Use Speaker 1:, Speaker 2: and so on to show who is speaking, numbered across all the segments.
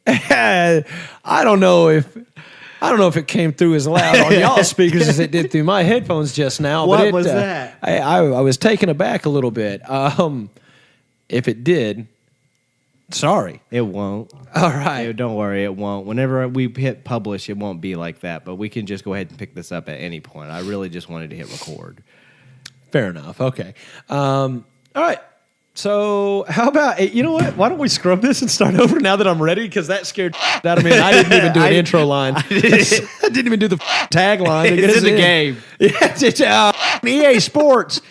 Speaker 1: I don't know if it came through as loud on y'all speakers as it did through my headphones just now.
Speaker 2: What was that?
Speaker 1: I was taken aback a little bit. If it did, sorry.
Speaker 2: It won't.
Speaker 1: All right.
Speaker 2: Don't worry, it won't. Whenever we hit publish, it won't be like that. But we can just go ahead and pick this up at any point. I really just wanted to hit record.
Speaker 1: Fair enough. Okay. All right. So how about, you know what? Why don't we scrub this and start over now that I'm ready? Because that scared out of me. I didn't even do an intro line. I didn't even do the tagline.
Speaker 2: It's in the game.
Speaker 1: Yeah, it's EA Sports.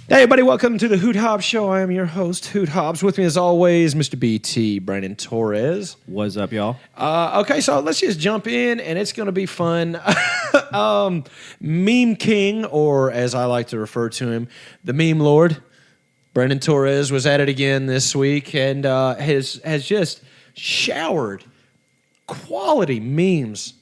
Speaker 1: Hey, everybody, welcome to the Hoot Hobbs Show. I am your host, Hoot Hobbs. With me, as always, Mr. BT, Brandon Torres.
Speaker 2: What's up, y'all?
Speaker 1: Okay, so let's just jump in, and it's going to be fun. Meme King, or as I like to refer to him, the Meme Lord, Brandon Torres, was at it again this week and has just showered quality memes.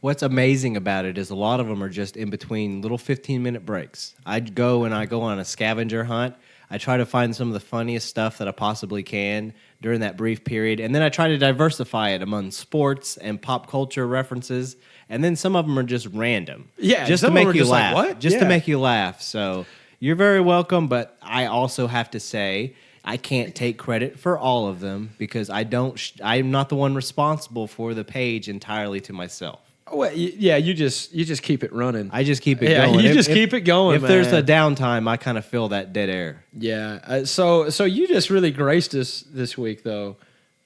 Speaker 2: What's amazing about it is a lot of them are just in between little 15-minute breaks. I go on a scavenger hunt. I try to find some of the funniest stuff that I possibly can during that brief period, and then I try to diversify it among sports and pop culture references, and then some of them are just random.
Speaker 1: Yeah,
Speaker 2: just to make you laugh.
Speaker 1: Like, what?
Speaker 2: Just to make you laugh. So you're very welcome, but I also have to say I can't take credit for all of them because I'm not the one responsible for the page entirely to myself.
Speaker 1: Well, yeah, you just keep it running.
Speaker 2: I just keep it going.
Speaker 1: You just keep it going.
Speaker 2: If there's a downtime, I kind of feel that dead air.
Speaker 1: Yeah. So you just really graced us this week, though.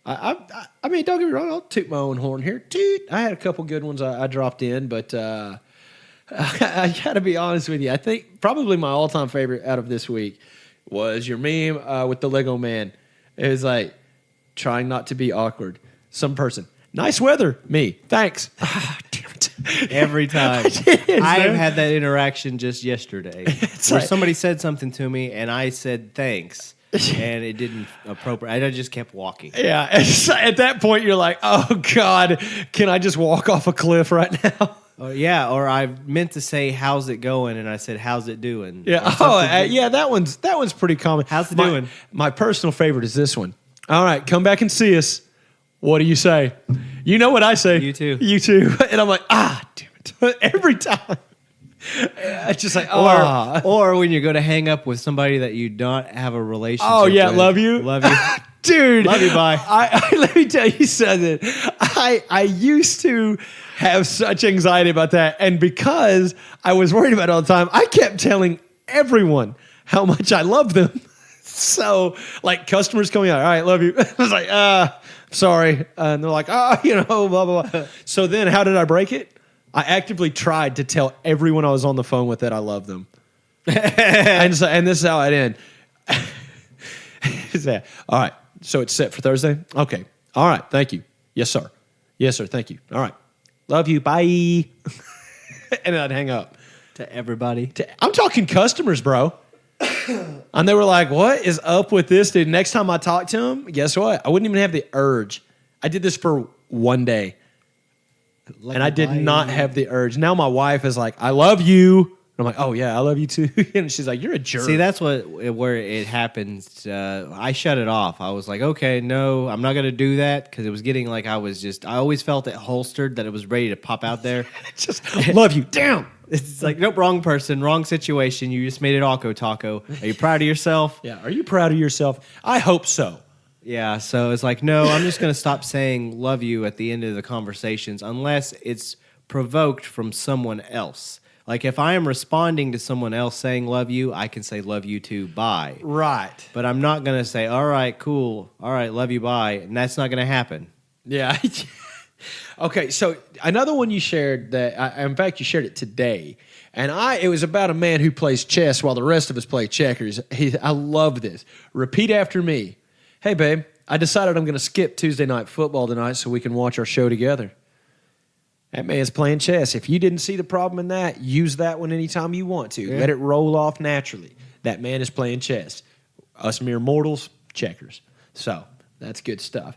Speaker 1: I mean, don't get me wrong. I'll toot my own horn here. Toot. I had a couple good ones I dropped in, but I got to be honest with you. I think probably my all-time favorite out of this week was your meme with the Lego man. It was like trying not to be awkward. Some person. Nice weather. Me. Thanks. Damn it.
Speaker 2: Every time. I've had that interaction just yesterday where somebody said something to me and I said thanks and it didn't appropriate. I just kept walking.
Speaker 1: Yeah. At that point, you're like, oh, God, can I just walk off a cliff right now?
Speaker 2: Yeah, or I meant to say, how's it going? And I said, how's it doing?
Speaker 1: Yeah. Yeah, that one's pretty common.
Speaker 2: How's it doing?
Speaker 1: My personal favorite is this one. All right, come back and see us. What do you say? You know what I say.
Speaker 2: You too.
Speaker 1: You too. And I'm like, damn it. Every time. It's just like,
Speaker 2: Or when you go to hang up with somebody that you don't have a relationship with.
Speaker 1: Oh, yeah, love you.
Speaker 2: Love you.
Speaker 1: Dude.
Speaker 2: Love you, bye.
Speaker 1: Let me tell you something. I used to have such anxiety about that. And because I was worried about it all the time, I kept telling everyone how much I love them. So, like, customers coming out, all right, love you. I was like, sorry. And they're like, blah, blah, blah. So then how did I break it? I actively tried to tell everyone I was on the phone with that I love them. and this is how it ended. All right. So it's set for Thursday? Okay. All right. Thank you. Yes, sir. Yes, sir. Thank you. All right. Love you. Bye. And then I'd hang up.
Speaker 2: To everybody.
Speaker 1: I'm talking customers, bro. And they were like, what is up with this dude? Next time I talk to him, guess what? I wouldn't even have the urge. I did this for one day. And I did not have the urge. Now my wife is like, I love you. I'm like, oh, yeah, I love you too. And she's like, you're a jerk.
Speaker 2: See, that's where it happens. I shut it off. I was like, okay, no, I'm not going to do that because it was getting like I always felt it holstered, that it was ready to pop out there.
Speaker 1: Just love you. Damn.
Speaker 2: It's like, nope, wrong person, wrong situation. You just made it awkward, Taco. Are you proud of yourself?
Speaker 1: Yeah, are you proud of yourself? I hope so.
Speaker 2: Yeah, so it's like, no, I'm just going to stop saying love you at the end of the conversations unless it's provoked from someone else. Like if I am responding to someone else saying love you, I can say love you too, bye.
Speaker 1: Right.
Speaker 2: But I'm not going to say, all right, cool, all right, love you, bye, and that's not going to happen.
Speaker 1: Yeah. Okay, so another one you shared in fact, you shared it today. And it was about a man who plays chess while the rest of us play checkers. I love this. Repeat after me. Hey, babe, I decided I'm going to skip Tuesday night football tonight so we can watch our show together. That man's playing chess. If you didn't see the problem in that, use that one anytime you want to. Yeah. Let it roll off naturally. That man is playing chess. Us mere mortals, checkers. So that's good stuff.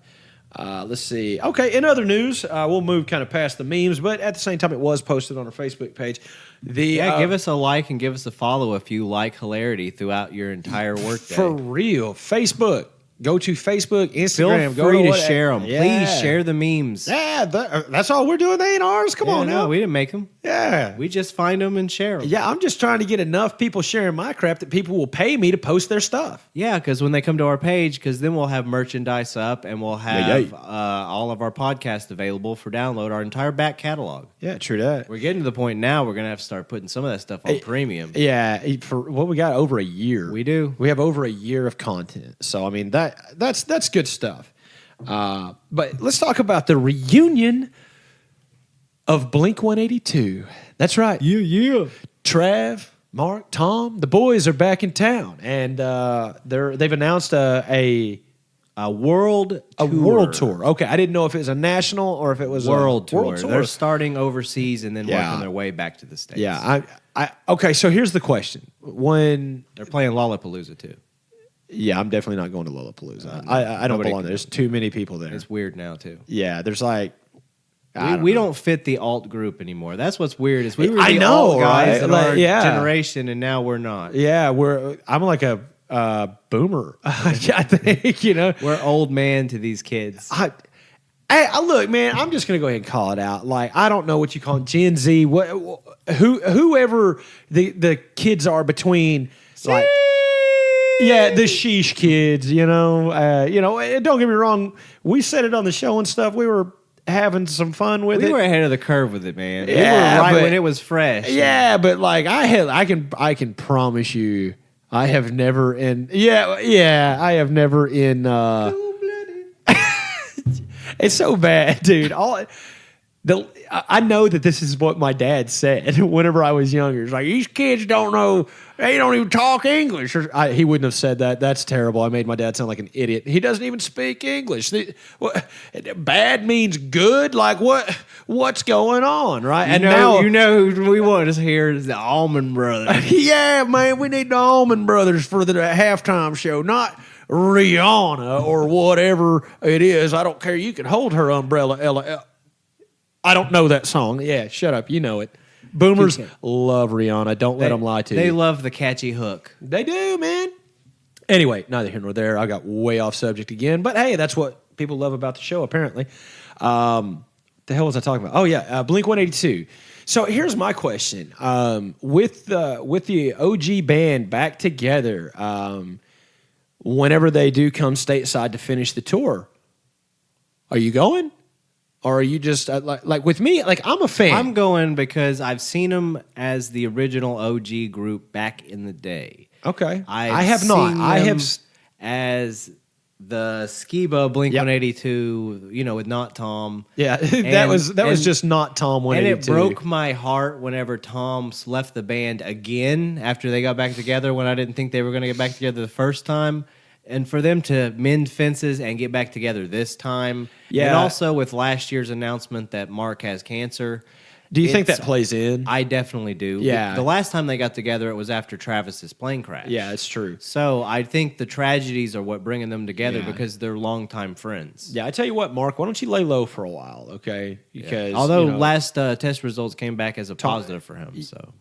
Speaker 1: Let's see. Okay, in other news, we'll move kind of past the memes, but at the same time, it was posted on our Facebook page.
Speaker 2: Give us a like and give us a follow if you like hilarity throughout your entire workday.
Speaker 1: For real. Facebook. Go to Facebook, Instagram.
Speaker 2: Feel free
Speaker 1: go
Speaker 2: to share them.
Speaker 1: Yeah.
Speaker 2: Please share the memes.
Speaker 1: Yeah, that's all we're doing. They ain't ours. Come on now.
Speaker 2: No, we didn't make them.
Speaker 1: Yeah.
Speaker 2: We just find them and share them.
Speaker 1: Yeah, I'm just trying to get enough people sharing my crap that people will pay me to post their stuff.
Speaker 2: Yeah, because when they come to our page, because then we'll have merchandise up and we'll have all of our podcasts available for download, our entire back catalog.
Speaker 1: Yeah, true that.
Speaker 2: We're getting to the point now we're going to have to start putting some of that stuff on premium.
Speaker 1: Yeah, for what we got over a year.
Speaker 2: We do.
Speaker 1: We have over a year of content. So, I mean, that's good stuff. But let's talk about the reunion of Blink-182. That's right.
Speaker 2: Yeah.
Speaker 1: Trav, Mark, Tom, the boys are back in town, and they've announced a
Speaker 2: world
Speaker 1: tour. Okay, I didn't know if it was a national or if it was
Speaker 2: world
Speaker 1: a
Speaker 2: tour.
Speaker 1: world tour.
Speaker 2: They're starting overseas and then working their way back to the States.
Speaker 1: Yeah, okay. So here's the question: when
Speaker 2: they're playing Lollapalooza too.
Speaker 1: Yeah, I'm definitely not going to Lollapalooza. I don't belong there. There's too many people there.
Speaker 2: It's weird now too.
Speaker 1: Yeah, there's like
Speaker 2: we don't fit the alt group anymore. That's what's weird is we were the
Speaker 1: alt
Speaker 2: guys in our
Speaker 1: yeah.
Speaker 2: generation, and now we're not.
Speaker 1: Yeah, I'm like a boomer. I think
Speaker 2: we're old man to these kids.
Speaker 1: I look, man. I'm just gonna go ahead and call it out. Like I don't know what you call it, Gen Z. Whoever the kids are between like. Yeah, the sheesh kids, don't get me wrong. We said it on the show and stuff. We were having some fun with it.
Speaker 2: We were ahead of the curve with it, man.
Speaker 1: Yeah,
Speaker 2: we were right when it was fresh.
Speaker 1: Yeah, but like I can promise you, I have never I have never in. It's so bad, dude. I know that this is what my dad said whenever I was younger. It's like, these kids don't know, they don't even talk English. He wouldn't have said that. That's terrible. I made my dad sound like an idiot. He doesn't even speak English. Bad means good? Like, what's going on, right?
Speaker 2: And now who we want to hear is the Allman Brothers.
Speaker 1: Yeah, man, we need the Allman Brothers for the halftime show, not Rihanna or whatever it is. I don't care. You can hold her umbrella, Ella. I don't know that song. Yeah, shut up. You know it. Boomers love Rihanna. Don't let them lie to you.
Speaker 2: They love the catchy hook.
Speaker 1: They do, man. Anyway, neither here nor there. I got way off subject again. But hey, that's what people love about the show, apparently. The hell was I talking about? Oh, yeah, Blink-182. So here's my question. With the OG band back together, whenever they do come stateside to finish the tour, are you going? Or are you just like with me? Like I'm a fan.
Speaker 2: I'm going because I've seen them as the original OG group back in the day.
Speaker 1: Okay,
Speaker 2: I
Speaker 1: have not. I have
Speaker 2: as the Skiba Blink-182. With Not Tom.
Speaker 1: Yeah, that was just Not Tom 182.
Speaker 2: And it broke my heart whenever Tom left the band again after they got back together. When I didn't think they were going to get back together the first time. And for them to mend fences and get back together this time.
Speaker 1: Yeah.
Speaker 2: And also with last year's announcement that Mark has cancer.
Speaker 1: Do you think that plays in?
Speaker 2: I definitely do.
Speaker 1: Yeah.
Speaker 2: The last time they got together, it was after Travis's plane crash.
Speaker 1: Yeah, it's true.
Speaker 2: So I think the tragedies are what bringing them together because they're longtime friends.
Speaker 1: Yeah, I tell you what, Mark, why don't you lay low for a while, okay? Because
Speaker 2: although last test results came back as a positive for him, so.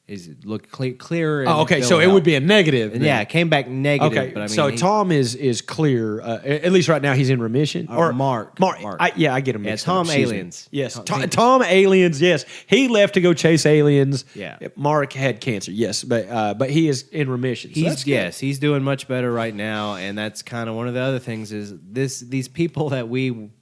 Speaker 2: Is it look clear?
Speaker 1: Oh, okay. So it would be a negative.
Speaker 2: And yeah, it came back negative.
Speaker 1: Okay.
Speaker 2: But I mean,
Speaker 1: so Tom is clear. At least right now, he's in remission.
Speaker 2: Or Mark.
Speaker 1: I get him mixed up.
Speaker 2: Tom Aliens.
Speaker 1: Yes. Tom Aliens. Yes. He left to go chase aliens.
Speaker 2: Yeah.
Speaker 1: Mark had cancer. Yes, but he is in remission. So
Speaker 2: he's doing much better right now, and that's kind of one of the other things is these people that we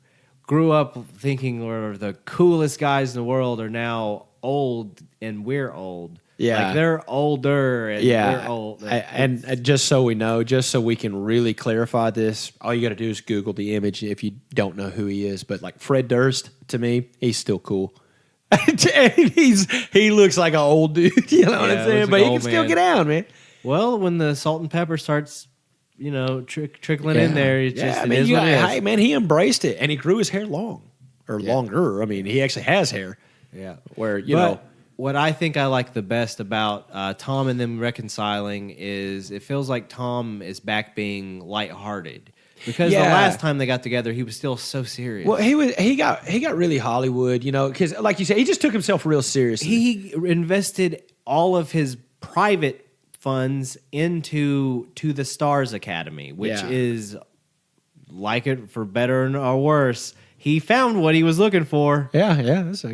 Speaker 2: grew up thinking were the coolest guys in the world are now old, and we're old.
Speaker 1: Yeah.
Speaker 2: Like they're older and we're old.
Speaker 1: And just so we know, just so we can really clarify this, all you got to do is Google the image if you don't know who he is. But like Fred Durst, to me, he's still cool. He looks like an old dude, you know what I'm saying? But he can still get down, man.
Speaker 2: Well, when the salt and pepper starts, trickling in there, it is what it is.
Speaker 1: Hey, man, he embraced it, and he grew his hair longer. I mean, he actually has hair.
Speaker 2: Yeah.
Speaker 1: Where, know.
Speaker 2: What I think I like the best about Tom and them reconciling is it feels like Tom is back being lighthearted. Because the last time they got together, he was still so serious.
Speaker 1: Well, he got really Hollywood, because like you said, he just took himself real seriously.
Speaker 2: He invested all of his private funds into the Stars Academy, which is, like it for better or worse, he found what he was looking for.
Speaker 1: Yeah, I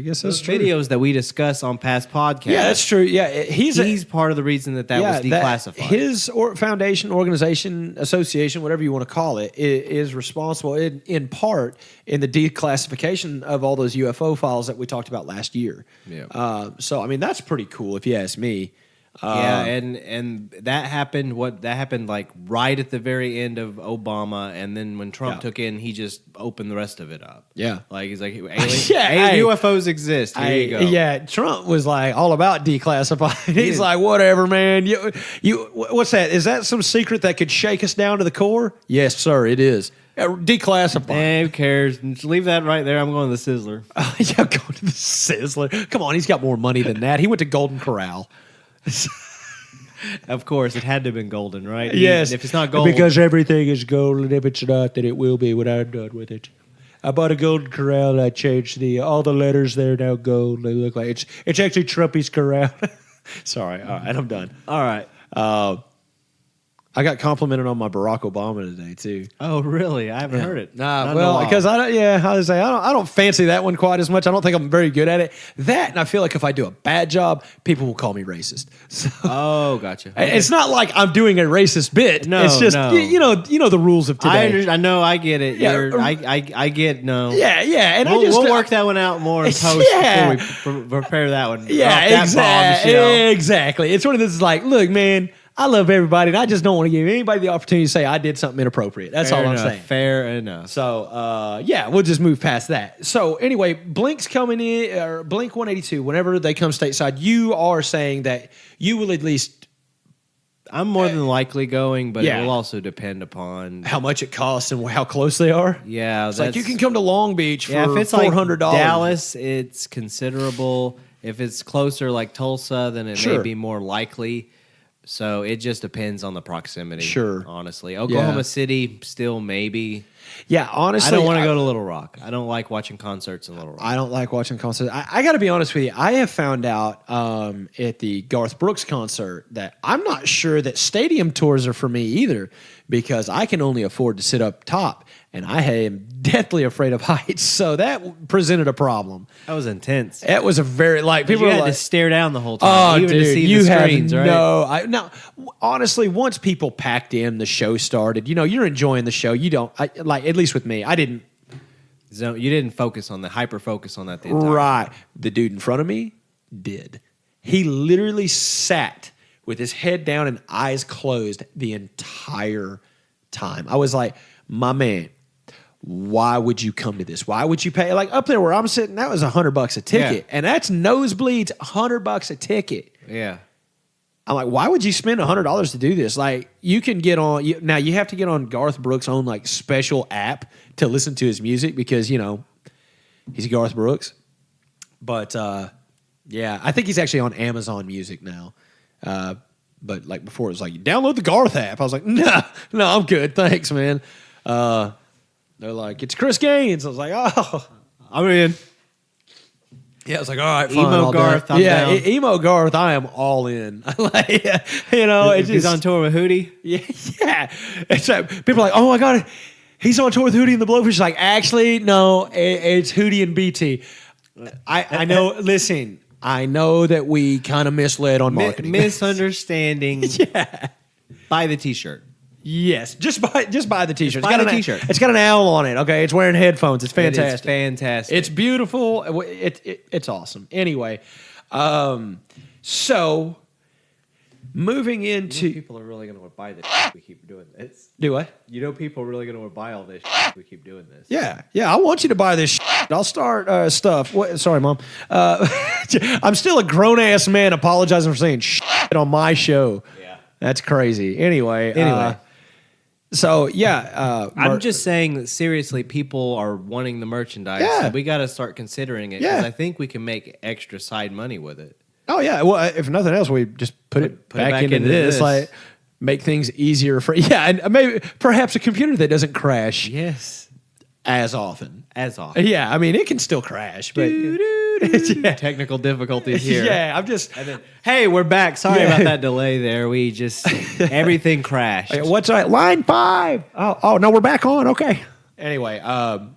Speaker 1: guess that's true.
Speaker 2: Videos that we discuss on past podcasts.
Speaker 1: Yeah, that's true. Yeah, he's
Speaker 2: part of the reason that was declassified.
Speaker 1: His foundation, organization, association, whatever you want to call it, is responsible in part in the declassification of all those UFO files that we talked about last year.
Speaker 2: Yeah.
Speaker 1: So I mean, that's pretty cool if you ask me.
Speaker 2: And that happened. That happened like right at the very end of Obama, and then when Trump took in, he just opened the rest of it up.
Speaker 1: Yeah,
Speaker 2: like he's like,
Speaker 1: UFOs
Speaker 2: exist. Here you go.
Speaker 1: Yeah, Trump was like all about declassified. He's like, whatever, man. You what's that? Is that some secret that could shake us down to the core? Yes, sir, it is. Declassified.
Speaker 2: Who cares? Just leave that right there. I'm going to the Sizzler.
Speaker 1: Go to the Sizzler. Come on, he's got more money than that. He went to Golden Corral.
Speaker 2: Of course, it had to have been golden, right?
Speaker 1: Yes.
Speaker 2: If it's not gold.
Speaker 1: Because everything is gold, and if it's not, then it will be when I'm done with it. I bought a Golden Corral, and I changed all the letters there now gold. They look like it's actually Trumpy's Corral. Sorry. All right, I'm done.
Speaker 2: All right.
Speaker 1: I got complimented on my Barack Obama today too.
Speaker 2: Oh, really? I haven't heard it.
Speaker 1: Because I don't fancy that one quite as much. I don't think I'm very good at it. That, and I feel like if I do a bad job, people will call me racist. So,
Speaker 2: gotcha. Okay.
Speaker 1: It's not like I'm doing a racist bit.
Speaker 2: No,
Speaker 1: it's just you know the rules of today.
Speaker 2: I know. I get it.
Speaker 1: Yeah.
Speaker 2: I get no.
Speaker 1: Yeah, and
Speaker 2: we'll work that one out more in post before we prepare that one.
Speaker 1: Yeah, exactly. It's one of those like, look, man. I love everybody, and I just don't want to give anybody the opportunity to say I did something inappropriate. That's all I'm saying.
Speaker 2: Fair enough.
Speaker 1: So, we'll just move past that. So, anyway, Blink's coming in, or Blink 182, whenever they come stateside, you are saying that you will at least...
Speaker 2: I'm more than likely going, but it will also depend upon...
Speaker 1: how much it costs and how close they are?
Speaker 2: Yeah.
Speaker 1: It's like you can come to Long Beach for
Speaker 2: if it's
Speaker 1: $400.
Speaker 2: Like Dallas, it's considerable. If it's closer like Tulsa, then it may be more likely. So it just depends on the proximity.
Speaker 1: Sure.
Speaker 2: Honestly. Oklahoma City, still maybe.
Speaker 1: Yeah, honestly.
Speaker 2: I don't want to go to Little Rock. I don't like watching concerts in Little Rock.
Speaker 1: I don't like watching concerts. I got to be honest with you. I have found out at the Garth Brooks concert that I'm not sure that stadium tours are for me either, because I can only afford to sit up top, and I am deathly afraid of heights. So that presented a problem.
Speaker 2: That was intense.
Speaker 1: It was a very people
Speaker 2: had
Speaker 1: were
Speaker 2: to stare down the whole time, even to see the screens, right?
Speaker 1: Now, honestly, once people packed in, the show started. You're enjoying the show. You don't at least with me. I didn't.
Speaker 2: So you didn't hyper focus on that the entire
Speaker 1: right. The dude in front of me did. He literally sat with his head down and eyes closed the entire time. I was like, my man, why would you come to this? Why would you pay? Like up there where I'm sitting, that was $100 a ticket. And that's nosebleeds, $100 a ticket.
Speaker 2: Yeah.
Speaker 1: I'm like, why would you spend $100 to do this? Like, you can get on now. You have to get on Garth Brooks' own like special app to listen to his music because he's Garth Brooks. But I think he's actually on Amazon Music now. But like before, it was like download the Garth app. I was like, no, I'm good, thanks, man. They're like, it's Chris Gaines. I was like, oh,
Speaker 2: I'm in.
Speaker 1: Yeah, I was like, all right, fine.
Speaker 2: Emo Garth, I'm down.
Speaker 1: Emo Garth, I am all in.
Speaker 2: He's on tour with Hootie.
Speaker 1: Yeah. It's people are like, oh my God, he's on tour with Hootie and the Blowfish. Like, actually, no, it's Hootie and BT. I know, listen, I know that we kind of misled on marketing.
Speaker 2: Misunderstanding.
Speaker 1: Yeah.
Speaker 2: Buy the t-shirt.
Speaker 1: Just buy the t-shirt.
Speaker 2: Buy the t-shirt.
Speaker 1: It's got an owl on it. Okay, it's wearing headphones. It's fantastic.
Speaker 2: It's fantastic.
Speaker 1: It's beautiful. It's awesome. Anyway, so moving into
Speaker 2: people are really going to buy this. If we keep doing this.
Speaker 1: Do what?
Speaker 2: People are really going to buy all this. If we keep doing this.
Speaker 1: Yeah. I want you to buy this. I'll start stuff. Sorry, Mom. I'm still a grown ass man apologizing for saying on my show.
Speaker 2: Yeah,
Speaker 1: that's crazy. Anyway. So,
Speaker 2: I'm just saying that seriously, people are wanting the merchandise.
Speaker 1: Yeah.
Speaker 2: So we got to start considering it because I think we can make extra side money with it.
Speaker 1: Oh, yeah. Well, if nothing else, we just put it back into this. Like, make things easier for and maybe perhaps a computer that doesn't crash
Speaker 2: Yes.
Speaker 1: as often.
Speaker 2: As often.
Speaker 1: Yeah, I mean it can still crash, but
Speaker 2: Technical difficulties here.
Speaker 1: yeah, I'm just.
Speaker 2: And then, hey, we're back. Sorry
Speaker 1: Yeah.
Speaker 2: about that delay there. We just, everything crashed.
Speaker 1: What's that? Line 5. Oh no, we're back on. Okay. Anyway,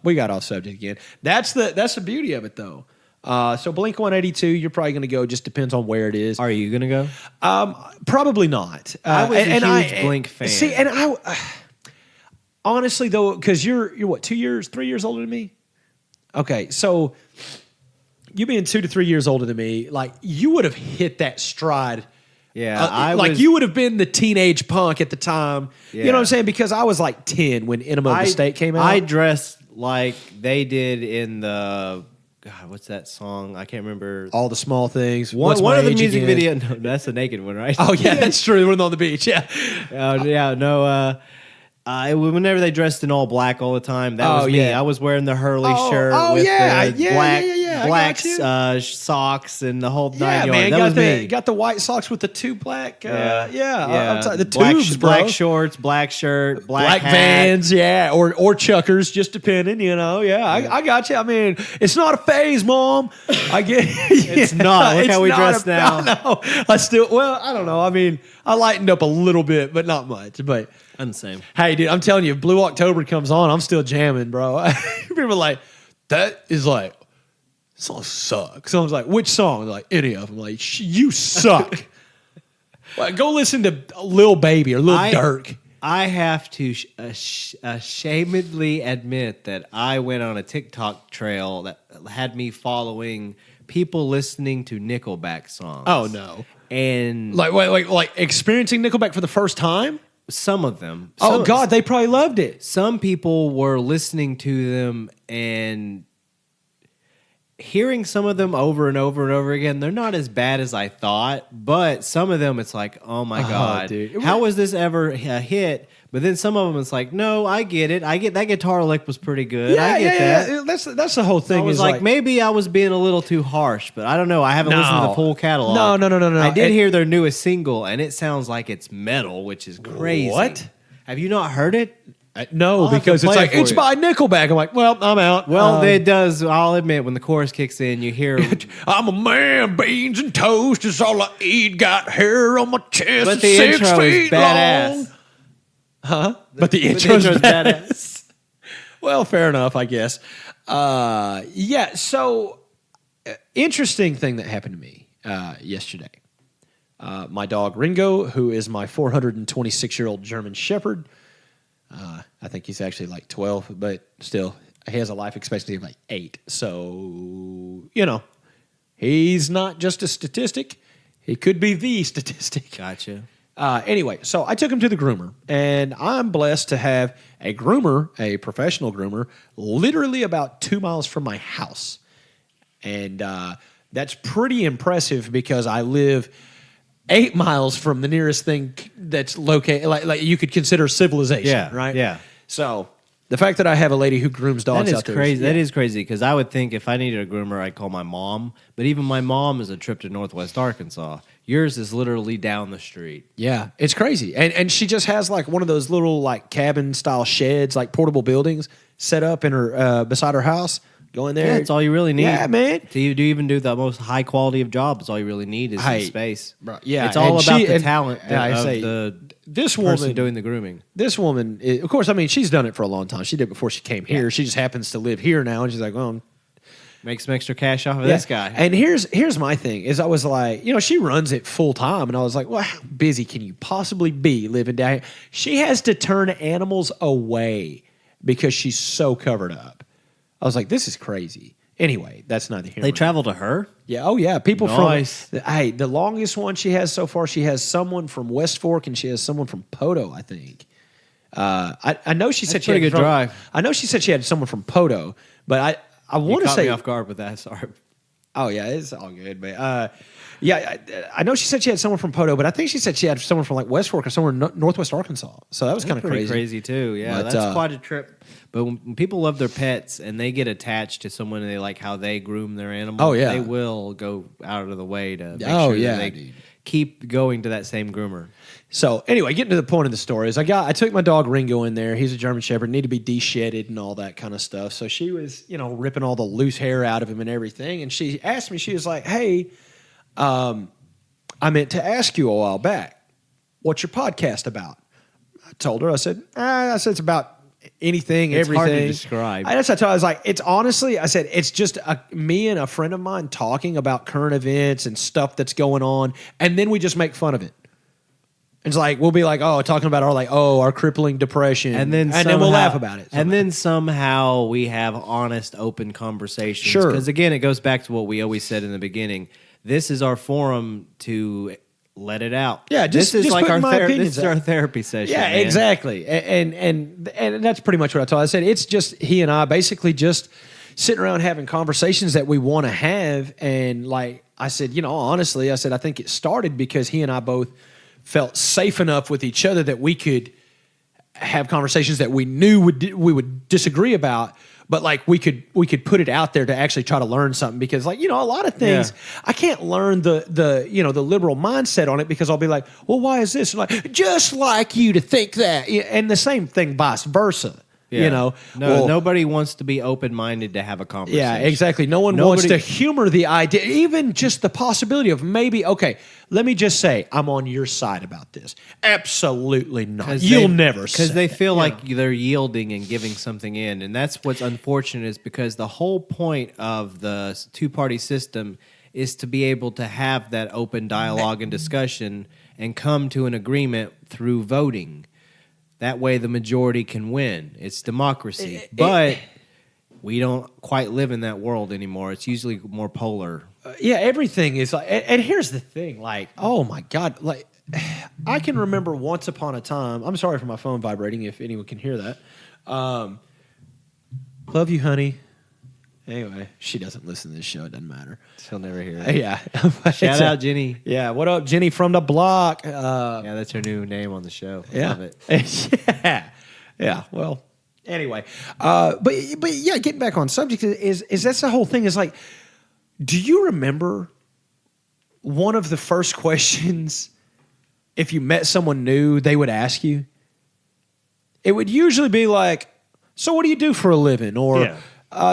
Speaker 1: we got off subject again. That's the beauty of it though. So Blink 182, you're probably going to go. Just depends on where it is.
Speaker 2: Are you going to go?
Speaker 1: Probably not.
Speaker 2: I was a huge Blink fan.
Speaker 1: See, and I honestly though, because you're what 3 years older than me. Okay, so you being 2 to 3 years older than me, like you would have hit that stride.
Speaker 2: Yeah,
Speaker 1: you would have been the teenage punk at the time.
Speaker 2: Yeah.
Speaker 1: You know what I'm saying? Because I was like 10 when Enema of the State came out.
Speaker 2: I dressed like they did in the God. What's that song? I can't remember.
Speaker 1: All the small things.
Speaker 2: One
Speaker 1: What's
Speaker 2: of
Speaker 1: my
Speaker 2: the
Speaker 1: age
Speaker 2: music
Speaker 1: again?
Speaker 2: video. No, that's the naked one, right?
Speaker 1: Oh yeah, that's true. We're on the beach. Yeah.
Speaker 2: Yeah. No. Whenever they dressed in all black all the time, that was me.
Speaker 1: yeah.
Speaker 2: I was wearing the Hurley shirt with the black socks and the whole nine yards. That was me.
Speaker 1: Got the white socks with the two black.
Speaker 2: Yeah.
Speaker 1: I'm sorry, the
Speaker 2: black,
Speaker 1: tubes, bro.
Speaker 2: black shorts, black shirt, black hat.
Speaker 1: Vans, yeah, or chuckers, just depending. I got you. I mean, it's not a phase, Mom. I get
Speaker 2: It's not. Look how we dress now.
Speaker 1: No, I don't know. I mean, I lightened up a little bit, but not much. But
Speaker 2: I'm the same.
Speaker 1: hey, dude, I'm telling you, if Blue October comes on, I'm still jamming, bro. People are like, that is like, song sucks. Someone's like, which song? Like, any of them. Like, you suck. Like, go listen to Lil Baby or Lil Durk.
Speaker 2: I have to ashamedly admit that I went on a TikTok trail that had me following people listening to Nickelback songs.
Speaker 1: Oh, no.
Speaker 2: And
Speaker 1: Like experiencing Nickelback for the first time?
Speaker 2: some of them.
Speaker 1: Oh, God, they probably loved it.
Speaker 2: Some people were listening to them and hearing some of them over and over and over again. They're not as bad as I thought, but some of them it's like, oh my God,
Speaker 1: dude.
Speaker 2: how was this ever a hit? But then some of them it's like, no, I get it. I get that guitar lick was pretty good. I get that.
Speaker 1: Yeah. That's the whole thing.
Speaker 2: I was
Speaker 1: is
Speaker 2: like, maybe I was being a little too harsh, but I don't know. I haven't listened to the full catalog.
Speaker 1: No.
Speaker 2: I did hear their newest single, and it sounds like it's metal, which is crazy.
Speaker 1: What?
Speaker 2: Have you not heard it?
Speaker 1: No,
Speaker 2: I'll have
Speaker 1: because
Speaker 2: to
Speaker 1: it's
Speaker 2: play
Speaker 1: like,
Speaker 2: it for
Speaker 1: it's
Speaker 2: you.
Speaker 1: by Nickelback. I'm like, well, I'm out.
Speaker 2: Well, it does. I'll admit, when the chorus kicks in, you hear.
Speaker 1: I'm a man, beans and toast is all I eat. Got hair on my chest,
Speaker 2: But
Speaker 1: and
Speaker 2: the
Speaker 1: 6
Speaker 2: intro is
Speaker 1: feet
Speaker 2: badass.
Speaker 1: long. Huh? But the intro's
Speaker 2: intro's
Speaker 1: badass. Well, fair enough, I guess. Yeah. So, interesting thing that happened to me yesterday. My dog Ringo, who is my 426-year-old German Shepherd. I think he's actually like 12, but still, he has a life expectancy of like 8. So, he's not just a statistic. He could be the statistic.
Speaker 2: Gotcha.
Speaker 1: Anyway, so I took him to the groomer, and I'm blessed to have a groomer, a professional groomer, literally about 2 miles from my house. And that's pretty impressive because I live 8 miles from the nearest thing that's located, like you could consider civilization,
Speaker 2: Yeah.
Speaker 1: right?
Speaker 2: Yeah.
Speaker 1: So the fact that I have a lady who grooms dogs
Speaker 2: That is
Speaker 1: out there
Speaker 2: crazy.
Speaker 1: yeah.
Speaker 2: That is crazy because I would think if I needed a groomer, I'd call my mom. But even my mom is a trip to Northwest Arkansas. Yours is literally down the street.
Speaker 1: Yeah, it's crazy. And she just has like one of those little like cabin style sheds, like portable buildings set up in her beside her house. Go in there.
Speaker 2: Yeah, that's all you really need.
Speaker 1: Yeah, man.
Speaker 2: To even do the most high quality of jobs, all you really need is the space.
Speaker 1: Bro, yeah,
Speaker 2: it's all
Speaker 1: and
Speaker 2: about
Speaker 1: she-
Speaker 2: the
Speaker 1: and-
Speaker 2: talent
Speaker 1: and I
Speaker 2: of
Speaker 1: say,
Speaker 2: the
Speaker 1: this
Speaker 2: person
Speaker 1: woman
Speaker 2: doing the grooming.
Speaker 1: This woman, of course, I mean, she's done it for a long time. She did it before she came here. She just happens to live here now, and she's like, well,
Speaker 2: Make some extra cash off of
Speaker 1: yeah.
Speaker 2: this guy.
Speaker 1: And here's my thing: is I was like, she runs it full time, and I was like, well, how busy can you possibly be living down here? She has to turn animals away because she's so covered up. I was like, this is crazy. Anyway, that's neither here.
Speaker 2: They
Speaker 1: nor
Speaker 2: travel to her?
Speaker 1: Yeah. Oh, yeah. People
Speaker 2: Nice.
Speaker 1: from the longest one she has so far, she has someone from West Fork and she has someone from Poto, I think. I know she said
Speaker 2: That's
Speaker 1: she had
Speaker 2: pretty good drive.
Speaker 1: I know she said she had someone from Poto, but I
Speaker 2: You
Speaker 1: want to
Speaker 2: caught
Speaker 1: say
Speaker 2: me off guard with that. Sorry.
Speaker 1: Oh yeah, it's all good, but yeah, I know she said she had someone from Poto, but I think she said she had someone from like West Fork or somewhere in Northwest Arkansas. So that was kind of
Speaker 2: Pretty
Speaker 1: crazy.
Speaker 2: too. Yeah,
Speaker 1: But,
Speaker 2: that's quite a trip. But when people love their pets and they get attached to someone and they like how they groom their animal,
Speaker 1: Oh, yeah.
Speaker 2: they will go out of the way to make
Speaker 1: Oh,
Speaker 2: sure
Speaker 1: yeah,
Speaker 2: that they
Speaker 1: dude.
Speaker 2: keep going to that same groomer.
Speaker 1: So anyway, getting to the point of the story is I took my dog Ringo in there. He's a German Shepherd, need to be de-shedded and all that kind of stuff. So she was, ripping all the loose hair out of him and everything. And she asked me, she was like, "Hey, I meant to ask you a while back, what's your podcast about?" I told her, I said it's about anything,
Speaker 2: It's
Speaker 1: everything.
Speaker 2: hard to describe.
Speaker 1: I told her, I was like, it's honestly, I said, it's just me and a friend of mine talking about current events and stuff that's going on, and then we just make fun of it. It's like we'll be like, talking about our crippling depression,
Speaker 2: And then
Speaker 1: we'll laugh about it.
Speaker 2: And then somehow we have honest, open conversations.
Speaker 1: Sure.
Speaker 2: Because again, it goes back to what we always said in the beginning. This is our forum to let it out.
Speaker 1: Yeah,
Speaker 2: this is
Speaker 1: just
Speaker 2: like
Speaker 1: putting my opinions
Speaker 2: this is our therapy session.
Speaker 1: Yeah,
Speaker 2: man.
Speaker 1: exactly. And that's pretty much what I told her. I said it's just he and I basically just sitting around having conversations that we want to have. And like I said, honestly, I said I think it started because he and I both felt safe enough with each other that we could have conversations that we knew we would disagree about, but like we could put it out there to actually try to learn something. Because like a lot of things I can't learn the liberal mindset on it, because I'll be like, well, why is this? And like, just like you to think that, and the same thing vice versa.
Speaker 2: Yeah. Nobody wants to be open-minded to have a conversation.
Speaker 1: Yeah, exactly. No one wants to humor the idea, even just the possibility of maybe, okay, let me just say, I'm on your side about this. Absolutely not. You'll never say.
Speaker 2: Because they feel like they're yielding and giving something in. And that's what's unfortunate, is because the whole point of the two-party system is to be able to have that open dialogue and discussion and come to an agreement through voting. That way the majority can win. It's democracy. But we don't quite live in that world anymore. It's usually more polar.
Speaker 1: Everything is like, and here's the thing, like, oh my God, like, I can remember once upon a time, I'm sorry for my phone vibrating if anyone can hear that. Love you, honey. Anyway, she doesn't listen to this show. It doesn't matter.
Speaker 2: She'll never hear it.
Speaker 1: Yeah.
Speaker 2: Shout out, Jenny.
Speaker 1: Yeah. What up, Jenny from the block?
Speaker 2: Yeah, that's her new name on the show.
Speaker 1: Yeah.
Speaker 2: Love it.
Speaker 1: Yeah. Yeah. Well, anyway. But yeah, getting back on subject is that's the whole thing, is like, do you remember one of the first questions if you met someone new they would ask you? It would usually be like, so what do you do for a living? Or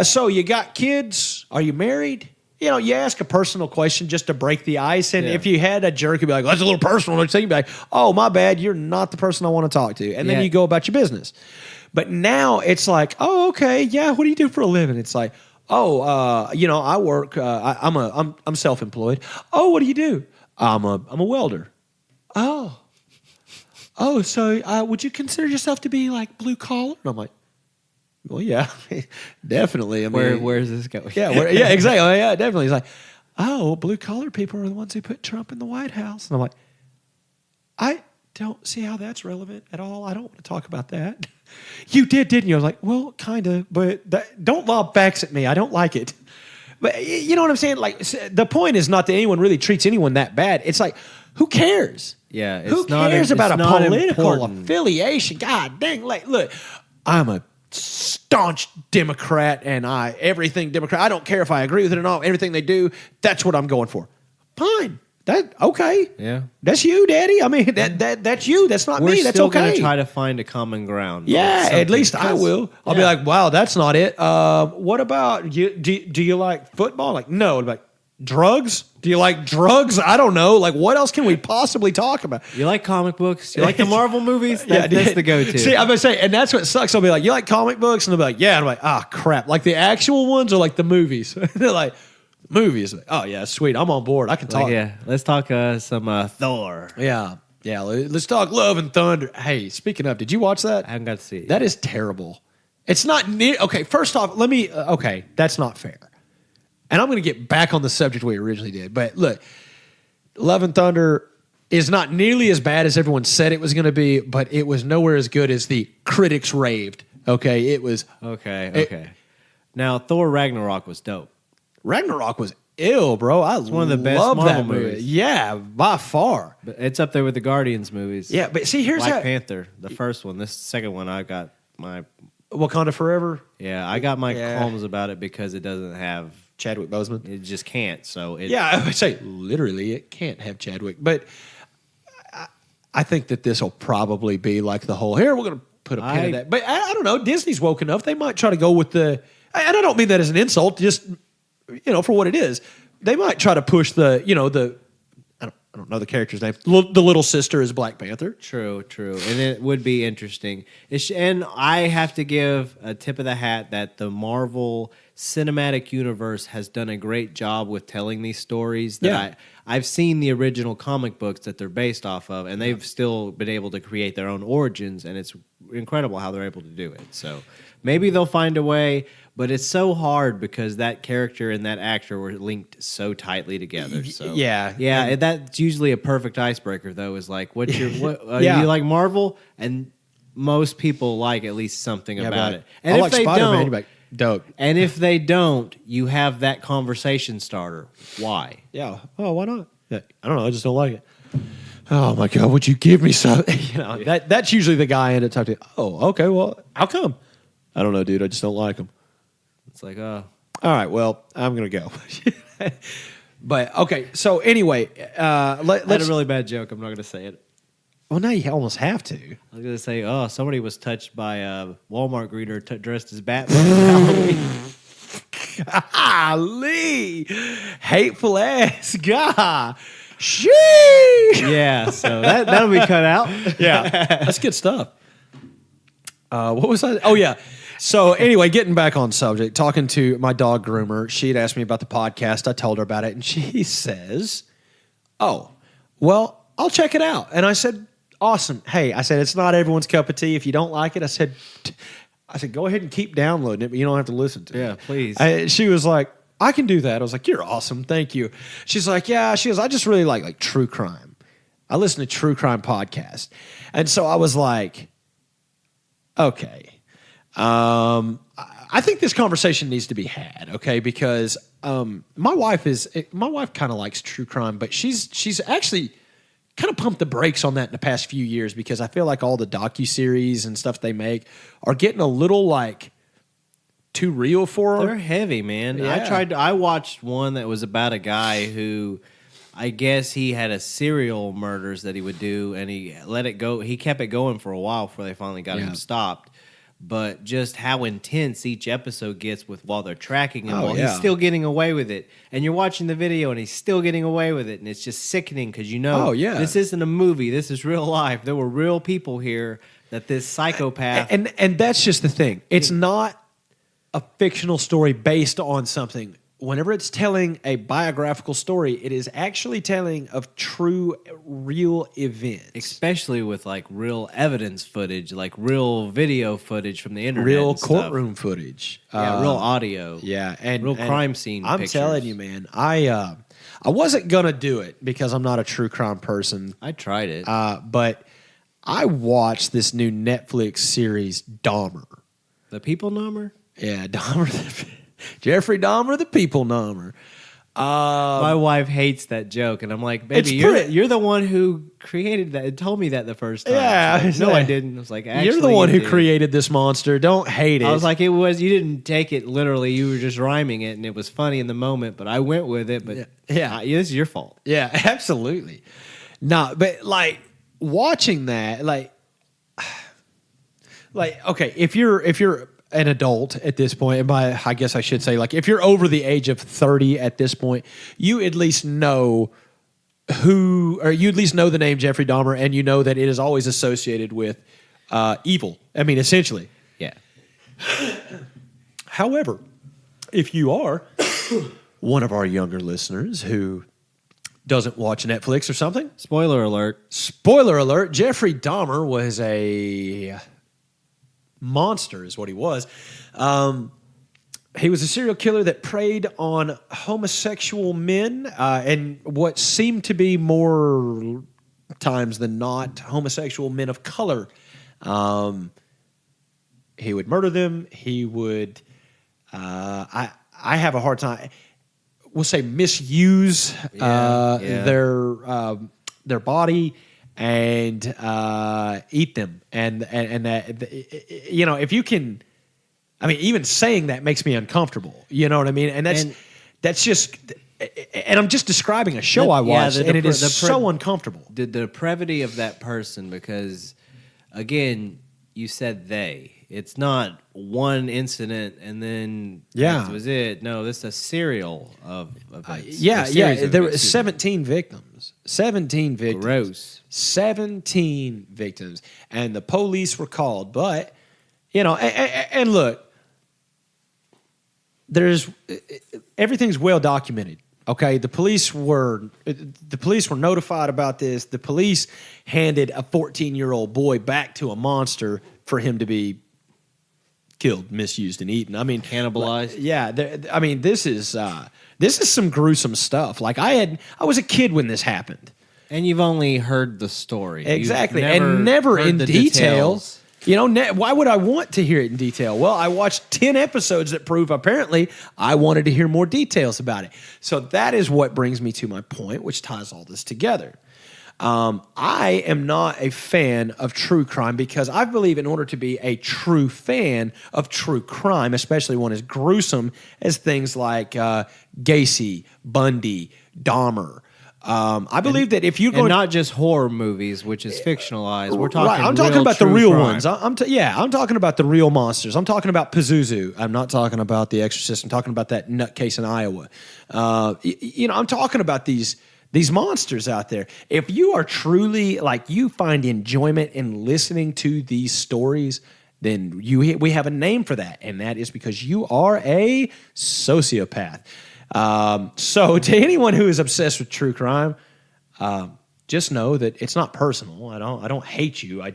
Speaker 1: so you got kids? Are you married? You ask a personal question just to break the ice. And if you had a jerk, you'd be like, that's a little personal. So you'd be like, oh, my bad. You're not the person I want to talk to. And then you go about your business. But now it's like, oh, okay. Yeah. What do you do for a living? It's like, oh, I work. I'm self-employed. Oh, what do you do? I'm a welder. Oh, so would you consider yourself to be like blue collar? And I'm like, well, yeah, definitely. I mean,
Speaker 2: where's this going?
Speaker 1: Yeah, exactly. Yeah, definitely. He's like, oh, blue collar people are the ones who put Trump in the White House. And I'm like, I don't see how that's relevant at all. I don't want to talk about that. You did, didn't you? I was like, well, kind of, but don't lob facts at me. I don't like it. But you know what I'm saying? Like, the point is not that anyone really treats anyone that bad. It's like, who cares?
Speaker 2: Yeah,
Speaker 1: who cares about a political affiliation? God dang! Like, look, I'm a staunch Democrat, and everything Democrat. I don't care if I agree with it or not. Everything they do, that's what I'm going for. Fine. Okay.
Speaker 2: Yeah.
Speaker 1: That's you, Daddy. I mean, that's you. That's not me. That's okay.
Speaker 2: We're still going to try to find a common ground.
Speaker 1: Yeah, at least I will. I'll be like, wow, that's not it. What about you? Do you like football? Like, no. Like, drugs? Do you like drugs? I don't know. Like, what else can we possibly talk about?
Speaker 2: You like comic books? You like the Marvel movies? That's the go-to.
Speaker 1: See, I'm going to say, and that's what sucks. I'll be like, you like comic books? And they'll be like, yeah. And I'm like, crap. Like the actual ones or like the movies? They're like, movies. Like, oh, yeah, sweet. I'm on board. I can talk.
Speaker 2: Yeah, let's talk some Thor.
Speaker 1: Yeah. Let's talk Love and Thunder. Hey, speaking of, did you watch that?
Speaker 2: I haven't got to see it.
Speaker 1: That is terrible. It's not near. Okay, first off, okay, that's not fair. And I'm going to get back on the subject we originally did. But look, Love and Thunder is not nearly as bad as everyone said it was going to be, but it was nowhere as good as the critics raved. Okay, it was.
Speaker 2: Okay. Now, Thor Ragnarok was dope.
Speaker 1: Ragnarok was ill, bro.
Speaker 2: It's one of the best Marvel movies.
Speaker 1: Yeah, by far.
Speaker 2: But it's up there with the Guardians movies.
Speaker 1: Yeah, but see, here's
Speaker 2: Black Panther, the first one. This second one, I got my
Speaker 1: Wakanda Forever.
Speaker 2: Yeah, I got my qualms about it because it doesn't have
Speaker 1: Chadwick Boseman.
Speaker 2: It just can't. So
Speaker 1: Yeah, I would say literally it can't have Chadwick. But I think that this will probably be like the whole, here, we're going to put a pin in that. But I don't know. Disney's woke enough. They might try to go with and I don't mean that as an insult, just, for what it is. They might try to push I don't know the character's name. The little sister is Black Panther.
Speaker 2: True. And it would be interesting. And I have to give a tip of the hat that the Marvel Cinematic Universe has done a great job with telling these stories. I've seen the original comic books that they're based off of, and they've still been able to create their own origins, and it's incredible how they're able to do it. So maybe they'll find a way, but it's so hard because that character and that actor were linked so tightly together. So
Speaker 1: yeah,
Speaker 2: that's usually a perfect icebreaker, though. Is like, do you like Marvel? And most people like at least something about it. And
Speaker 1: I
Speaker 2: if
Speaker 1: like
Speaker 2: they
Speaker 1: Spider-Man.
Speaker 2: don't,
Speaker 1: dope.
Speaker 2: And if they don't, you have that conversation starter. Why?
Speaker 1: Yeah. Oh, why not? Yeah, I don't know. I just don't like it. Oh my God! Would you give me something? That's usually the guy I end up talking to. Oh, okay. Well, how come? I don't know, dude. I just don't like him.
Speaker 2: It's like,
Speaker 1: all right. Well, I'm gonna go. But okay. So anyway,
Speaker 2: I had a really bad joke. I'm not gonna say it.
Speaker 1: Well, now you almost have to.
Speaker 2: I was going to say, somebody was touched by a Walmart greeter dressed as Batman.
Speaker 1: Golly, hateful ass guy. Sheesh.
Speaker 2: Yeah, so that'll be cut out.
Speaker 1: Yeah, that's good stuff. What was I? Oh, yeah. So anyway, getting back on subject, talking to my dog groomer, she had asked me about the podcast. I told her about it, and she says, oh, well, I'll check it out. And I said, awesome. Hey, I said, it's not everyone's cup of tea. If you don't like it, I said, go ahead and keep downloading it, but you don't have to listen to it.
Speaker 2: Yeah, please.
Speaker 1: She was like, I can do that. I was like, you're awesome. Thank you. She's like, yeah. She goes, I just really like true crime. I listen to true crime podcasts. And so I was like, okay. I think this conversation needs to be had, okay? Because my wife kind of likes true crime, but she's actually kind of pumped the brakes on that in the past few years because I feel like all the docuseries and stuff they make are getting a little too real for her.
Speaker 2: They're heavy, man.
Speaker 1: Yeah.
Speaker 2: I watched one that was about a guy who, I guess he had a serial murders that he would do, and he let it go. He kept it going for a while before they finally got him stopped. But just how intense each episode gets while they're tracking him, while he's still getting away with it. And you're watching the video, and he's still getting away with it. And it's just sickening because this isn't a movie. This is real life. There were real people here that this psychopath...
Speaker 1: And that's just the thing. It's not a fictional story based on something. Whenever it's telling a biographical story, it is actually telling of true, real events.
Speaker 2: Especially with real evidence footage, real video footage from the internet.
Speaker 1: Real courtroom footage.
Speaker 2: Real audio.
Speaker 1: Yeah. And
Speaker 2: real crime scene
Speaker 1: I'm
Speaker 2: pictures.
Speaker 1: telling you, man, I wasn't going to do it because I'm not a true crime person.
Speaker 2: I tried it.
Speaker 1: But I watched this new Netflix series, Dahmer.
Speaker 2: The People Dahmer?
Speaker 1: Yeah, Dahmer. Jeffrey Dahmer, the people Dahmer.
Speaker 2: My wife hates that joke, and I'm like, baby, you're the one who created that. It told me that the first time.
Speaker 1: Yeah.
Speaker 2: Like, no, I didn't. I was like, actually,
Speaker 1: you're the one who created this monster. Don't hate it.
Speaker 2: I was like, you didn't take it literally. You were just rhyming it, and it was funny in the moment, but I went with it. But this is your fault.
Speaker 1: Yeah, absolutely. No, but watching that, okay, if you're an adult at this point, and I guess I should say, if you're over the age of 30 at this point, you at least know you at least know the name Jeffrey Dahmer, and you know that it is always associated with evil. I mean, essentially.
Speaker 2: Yeah.
Speaker 1: However, if you are one of our younger listeners who doesn't watch Netflix or something.
Speaker 2: Spoiler alert.
Speaker 1: Jeffrey Dahmer was a monster is what he was. He was a serial killer that preyed on homosexual men and what seemed to be more times than not homosexual men of color. He would murder them. He would, I have a hard time, we'll say misuse their body and eat them, and that, if you can, I mean, even saying that makes me uncomfortable. You know what I mean? And That's just, and I'm just describing a show I watched, and it is so uncomfortable.
Speaker 2: The depravity of that person, because, again, you said they. It's not one incident and then that was it. No, this is a serial of events.
Speaker 1: There were 17 victims. 17 victims.
Speaker 2: Gross.
Speaker 1: 17 victims. And the police were called. But, and look, everything's well documented. Okay, the police were notified about this. The police handed a 14-year-old boy back to a monster for him to be killed, misused, and eaten. I mean,
Speaker 2: cannibalized.
Speaker 1: Yeah, this is some gruesome stuff. Like I was a kid when this happened,
Speaker 2: and you've only heard the story
Speaker 1: exactly, and never in detail. Why would I want to hear it in detail? Well, I watched 10 episodes that prove apparently I wanted to hear more details about it. So that is what brings me to my point, which ties all this together. I am not a fan of true crime because I believe in order to be a true fan of true crime, especially one as gruesome as things like Gacy, Bundy, Dahmer, I believe that if you're going,
Speaker 2: and not just horror movies, which is fictionalized, we're talking. Right,
Speaker 1: I'm talking about the real ones. I'm talking about the real monsters. I'm talking about Pazuzu. I'm not talking about The Exorcist. I'm talking about that nutcase in Iowa. I'm talking about these monsters out there. If you are truly you find enjoyment in listening to these stories, then we have a name for that, and that is because you are a sociopath. So to anyone who is obsessed with true crime, just know that it's not personal. I don't hate you. I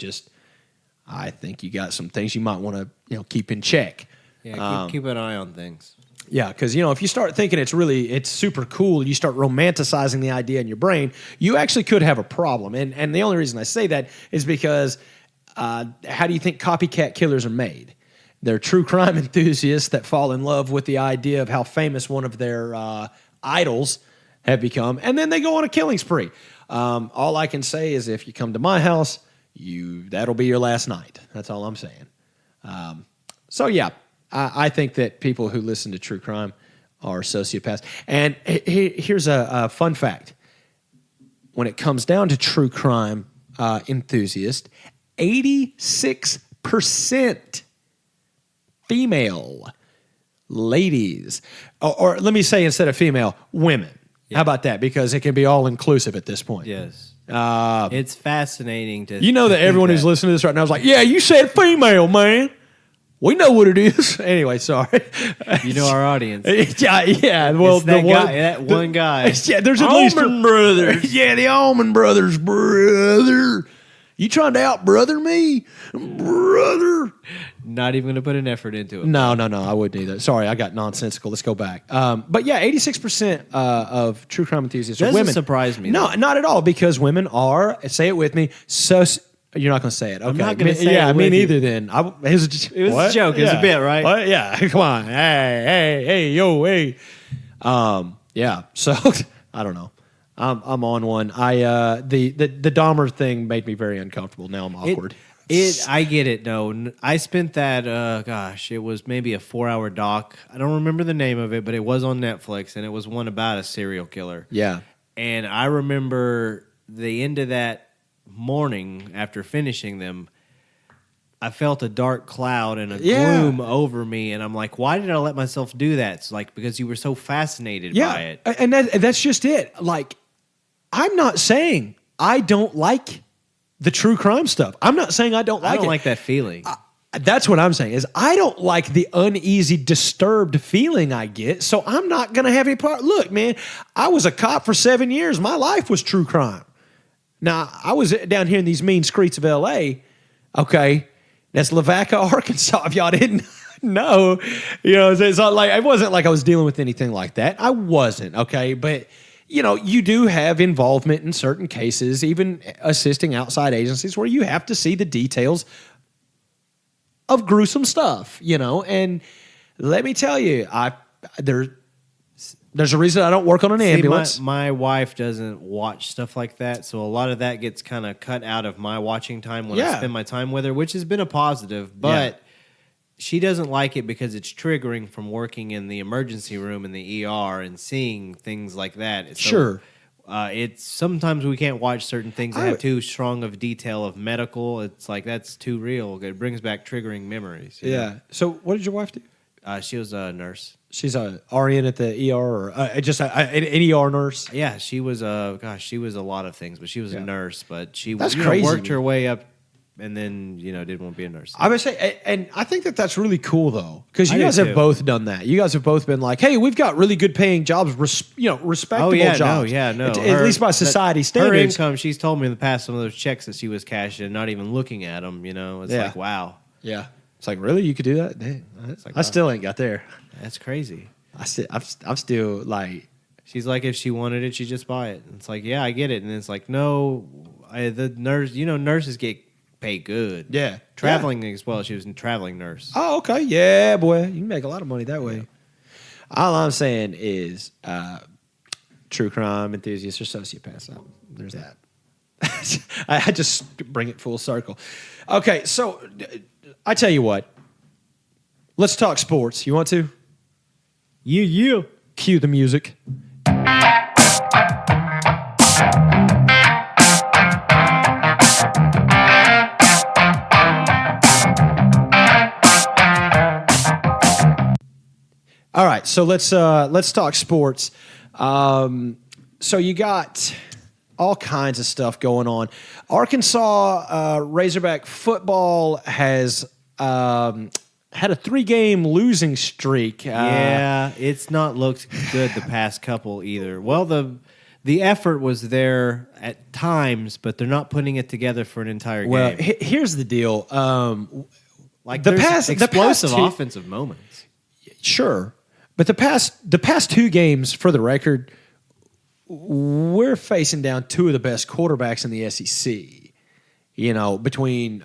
Speaker 1: think you got some things you might want to keep in check.
Speaker 2: Yeah, keep an eye on things.
Speaker 1: Yeah, because if you start thinking it's super cool, you start romanticizing the idea in your brain, you actually could have a problem. And the only reason I say that is because how do you think copycat killers are made? They're true crime enthusiasts that fall in love with the idea of how famous one of their idols have become, and then they go on a killing spree. All I can say is if you come to my house, that'll be your last night. That's all I'm saying. I think that people who listen to true crime are sociopaths. And here's a fun fact. When it comes down to true crime enthusiasts, 86% female ladies, or let me say instead of female, women. Yeah. How about that? Because it can be all inclusive at this point.
Speaker 2: Yes. It's fascinating to
Speaker 1: that everyone who's listening to this right now is like, yeah, you said female, man. We know what it is. Anyway, sorry.
Speaker 2: You know our audience.
Speaker 1: Yeah. Well,
Speaker 2: it's that one guy.
Speaker 1: Yeah, there's at least
Speaker 2: Allman Brothers.
Speaker 1: Yeah, the Allman Brothers, brother. You trying to out-brother me? Brother.
Speaker 2: Not even going to put an effort into it.
Speaker 1: No, I wouldn't either. Sorry, I got nonsensical. Let's go back. But yeah, 86% of true crime enthusiasts are women.
Speaker 2: Doesn't surprise me.
Speaker 1: No, not at all, because women are, say it with me, you're not going to say it. Okay.
Speaker 2: I'm not going to say it.
Speaker 1: Yeah, me neither
Speaker 2: you.
Speaker 1: Then.
Speaker 2: It was a joke. It was a bit, right?
Speaker 1: What? Yeah, come on. Hey, yo, hey. Yeah, so I don't know. I'm on one. The Dahmer thing made me very uncomfortable. Now I'm awkward.
Speaker 2: I get it. No, I spent that. It was maybe a 4-hour doc. I don't remember the name of it, but it was on Netflix, and it was one about a serial killer.
Speaker 1: Yeah,
Speaker 2: and I remember the end of that morning after finishing them. I felt a dark cloud and a gloom over me, and I'm like, why did I let myself do that? It's like because you were so fascinated by it,
Speaker 1: and that's just it. Like, I'm not saying I don't like the true crime stuff. I'm not saying I don't like it.
Speaker 2: I don't like that feeling.
Speaker 1: That's what I'm saying is I don't like the uneasy, disturbed feeling I get, so I'm not going to have any part. Look, man, I was a cop for 7 years. My life was true crime. Now, I was down here in these mean streets of L.A., okay? That's Lavaca, Arkansas, if y'all didn't know. It's not like, it wasn't like I was dealing with anything like that. I wasn't, okay? But you do have involvement in certain cases, even assisting outside agencies where you have to see the details of gruesome stuff, and let me tell you, there's a reason I don't work on an ambulance.
Speaker 2: My wife doesn't watch stuff like that, so a lot of that gets kind of cut out of my watching time when I spend my time with her, which has been a positive, but she doesn't like it because it's triggering from working in the emergency room in the ER and seeing things like that. So,
Speaker 1: Sure.
Speaker 2: It's sometimes we can't watch certain things that
Speaker 1: I-
Speaker 2: have too strong of detail of medical. It's like that's too real. It brings back triggering memories. you know?
Speaker 1: Yeah. So what did your wife do?
Speaker 2: She was a nurse.
Speaker 1: She's a RN at the ER or just an ER nurse.
Speaker 2: Yeah, she was she was a lot of things, but she was a nurse. But she
Speaker 1: That's
Speaker 2: you know,
Speaker 1: crazy,
Speaker 2: worked
Speaker 1: man.
Speaker 2: her way up, and then didn't want to be a nurse.
Speaker 1: I would say, and I think that that's really cool though, because
Speaker 2: I
Speaker 1: you
Speaker 2: do
Speaker 1: guys have
Speaker 2: too.
Speaker 1: both done that. You guys have both been like, "Hey, we've got really good paying jobs, respectable
Speaker 2: Oh yeah,
Speaker 1: jobs."
Speaker 2: no.
Speaker 1: At least by society
Speaker 2: Her
Speaker 1: standards.
Speaker 2: income, she's told me in the past, some of those checks that she was cashing, not even looking at them. It's
Speaker 1: Yeah.
Speaker 2: like wow,
Speaker 1: Yeah, it's like really you could do that. Dang,
Speaker 2: like,
Speaker 1: I still ain't got there.
Speaker 2: that's crazy.
Speaker 1: I'm still like,
Speaker 2: She's like, if she wanted it, she'd just buy it. And it's like, yeah, I get it. And it's like, no, the nurse, nurses get paid good.
Speaker 1: yeah,
Speaker 2: Traveling as well. She was a traveling nurse.
Speaker 1: Oh, okay, yeah, boy, you can make a lot of money that way. All I'm saying is, true crime enthusiasts or sociopaths. There's that. I just bring it full circle. Okay, so I tell you what. Let's talk sports. You want to?
Speaker 2: Yeah.
Speaker 1: Cue the music. All right, so let's talk sports. So you got all kinds of stuff going on. Arkansas Razorback football has had a 3-game losing streak.
Speaker 2: Yeah, it's not looked good the past couple either. Well, the effort was there at times, but they're not putting it together for an entire game.
Speaker 1: Well, here's the deal.
Speaker 2: Like
Speaker 1: the
Speaker 2: there's
Speaker 1: past- the
Speaker 2: explosive
Speaker 1: past two-
Speaker 2: offensive moments.
Speaker 1: Sure, but the past 2 games, for the record, we're facing down 2 of the best quarterbacks in the SEC. Between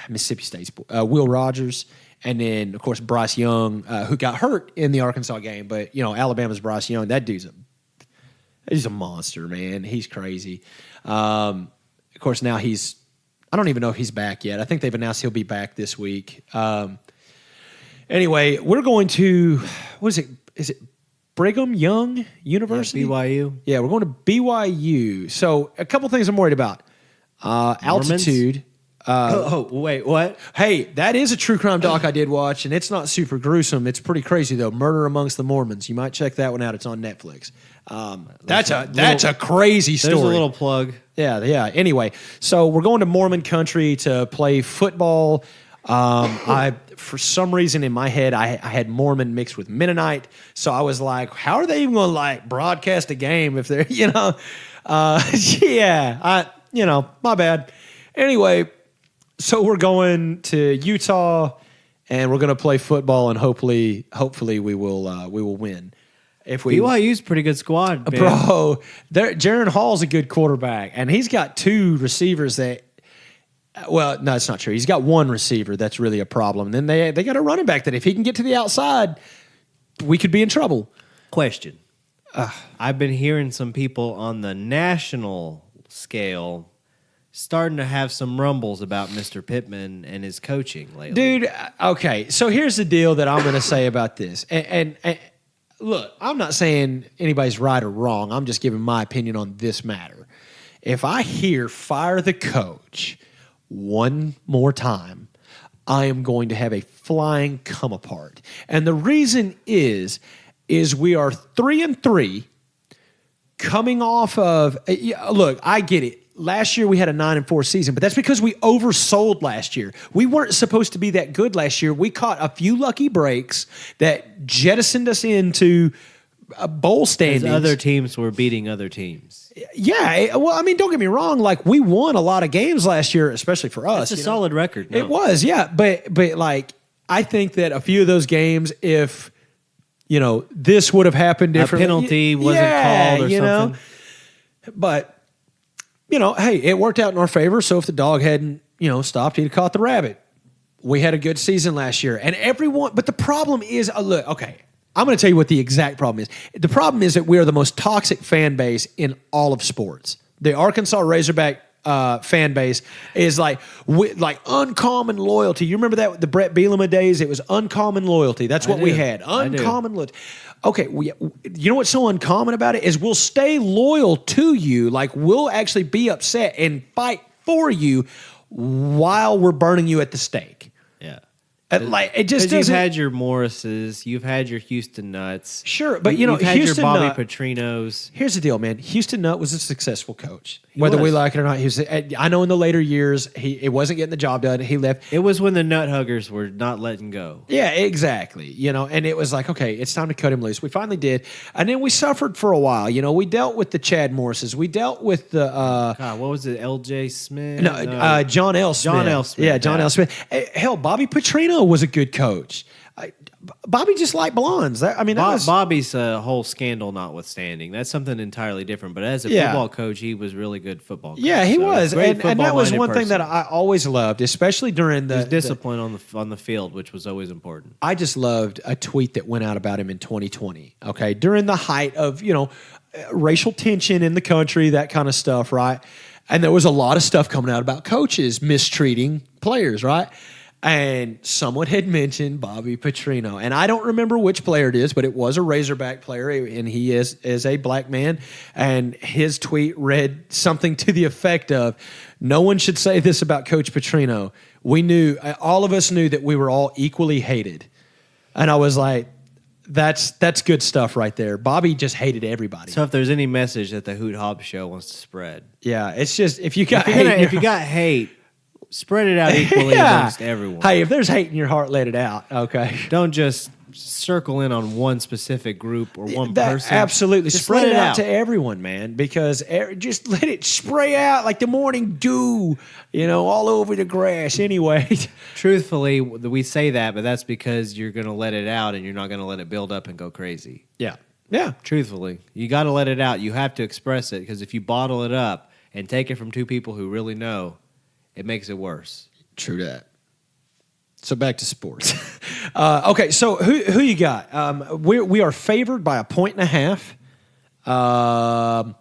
Speaker 1: Mississippi State's Will Rogers and then, of course, Bryce Young, who got hurt in the Arkansas game. But Alabama's Bryce Young, that dude's a monster, man. He's crazy. Of course, now I don't even know if he's back yet. I think they've announced he'll be back this week. Anyway, we're going to, what is it? Is it Brigham Young University?
Speaker 2: BYU.
Speaker 1: Yeah, we're going to BYU. So a couple things I'm worried about. Altitude.
Speaker 2: Wait, what?
Speaker 1: Hey, that is a true crime doc I did watch, and it's not super gruesome. It's pretty crazy, though. Murder Amongst the Mormons. You might check that one out. It's on Netflix. That's a crazy story.
Speaker 2: There's a little plug.
Speaker 1: Yeah. Anyway, so we're going to Mormon country to play football. For some reason in my head, I had Mormon mixed with Mennonite. So I was like, how are they even going to broadcast a game if they're, my bad. Anyway, so we're going to Utah and we're going to play football and hopefully we will win. If we
Speaker 2: BYU's a pretty good squad, man.
Speaker 1: Bro, Jaron Hall's a good quarterback, and he's got 2 receivers that. Well, no, it's not true. He's got 1 receiver that's really a problem. And then they got a running back that if he can get to the outside, we could be in trouble.
Speaker 2: Question. I've been hearing some people on the national scale starting to have some rumbles about Mr. Pittman and his coaching lately.
Speaker 1: Dude, okay. So here's the deal that I'm going to say about this. And look, I'm not saying anybody's right or wrong. I'm just giving my opinion on this matter. If I hear fire the coach one more time, I am going to have a flying come apart. And the reason is we are 3-3 coming off of, look, I get it. Last year we had a 9-4 season, but that's because we oversold last year. We weren't supposed to be that good last year. We caught a few lucky breaks that jettisoned us into bowl standings.
Speaker 2: Other teams were beating other teams.
Speaker 1: Yeah, well, I mean, don't get me wrong. We won a lot of games last year, especially for us.
Speaker 2: It's a solid record. No.
Speaker 1: It was, yeah. But I think that a few of those games, if this would have happened differently,
Speaker 2: a penalty wasn't called or something.
Speaker 1: But hey, it worked out in our favor. So if the dog hadn't stopped, he'd have caught the rabbit. We had a good season last year, and everyone. But the problem is, look, okay. I'm going to tell you what the exact problem is. The problem is that we are the most toxic fan base in all of sports. The Arkansas Razorback fan base is like uncommon loyalty. You remember that the Brett Bielema days? It was uncommon loyalty. That's what we had. Uncommon loyalty. Okay, you know what's so uncommon about it is we'll stay loyal to you. Like we'll actually be upset and fight for you while we're burning you at the stake.
Speaker 2: Yeah.
Speaker 1: Like it just doesn't.
Speaker 2: You've had your Morrises, you've had your Houston Nuts.
Speaker 1: Sure, but you know,
Speaker 2: you've had
Speaker 1: Houston
Speaker 2: your Bobby
Speaker 1: Nutt,
Speaker 2: Petrinos.
Speaker 1: Here's the deal, man. Houston Nutt was a successful coach, whether we
Speaker 2: was.
Speaker 1: like it or not. He was. I know in the later years, it wasn't getting the job done. He left.
Speaker 2: It was when the nut huggers were not letting go.
Speaker 1: Yeah, exactly. You know, and it was like, okay, it's time to cut him loose. We finally did, and then we suffered for a while. You know, we dealt with the Chad Morrises. We dealt with the.
Speaker 2: God, what was it? L.J. Smith?
Speaker 1: No, John L. Smith.
Speaker 2: John L. Smith.
Speaker 1: Yeah, John L. Smith. Hell, Bobby Petrino was a good coach. Bobby just liked blondes.
Speaker 2: Bobby's whole scandal notwithstanding, that's something entirely different. But as a football coach, he was really good football coach.
Speaker 1: Yeah, he was. And that was one thing that
Speaker 2: person.
Speaker 1: I always loved, especially during the
Speaker 2: discipline on the field, which was always important.
Speaker 1: I just loved a tweet that went out about him in 2020. Okay, during the height of racial tension in the country, that kind of stuff, right? And there was a lot of stuff coming out about coaches mistreating players, right? And someone had mentioned Bobby Petrino. And I don't remember which player it is, but it was a Razorback player, and he is a black man. And his tweet read something to the effect of, no one should say this about Coach Petrino. All of us knew that we were all equally hated. And I was like, that's good stuff right there. Bobby just hated everybody.
Speaker 2: So if there's any message that the Hoot Hob Show wants to spread.
Speaker 1: Yeah, it's just, if you got
Speaker 2: hate, spread it out equally amongst everyone.
Speaker 1: Hey, if there's hate in your heart, let it out, okay?
Speaker 2: Don't just circle in on one specific group or one person.
Speaker 1: Absolutely.
Speaker 2: Just
Speaker 1: spread it out to everyone, man, because just let it spray out like the morning dew, all over the grass anyway.
Speaker 2: Truthfully, we say that, but that's because you're going to let it out and you're not going to let it build up and go crazy.
Speaker 1: Yeah. Yeah.
Speaker 2: Truthfully. You got to let it out. You have to express it, because if you bottle it up and take it from two people who really know, it makes it worse.
Speaker 1: True that. So back to sports. Okay, so who you got? We are favored by 1.5.
Speaker 2: I'm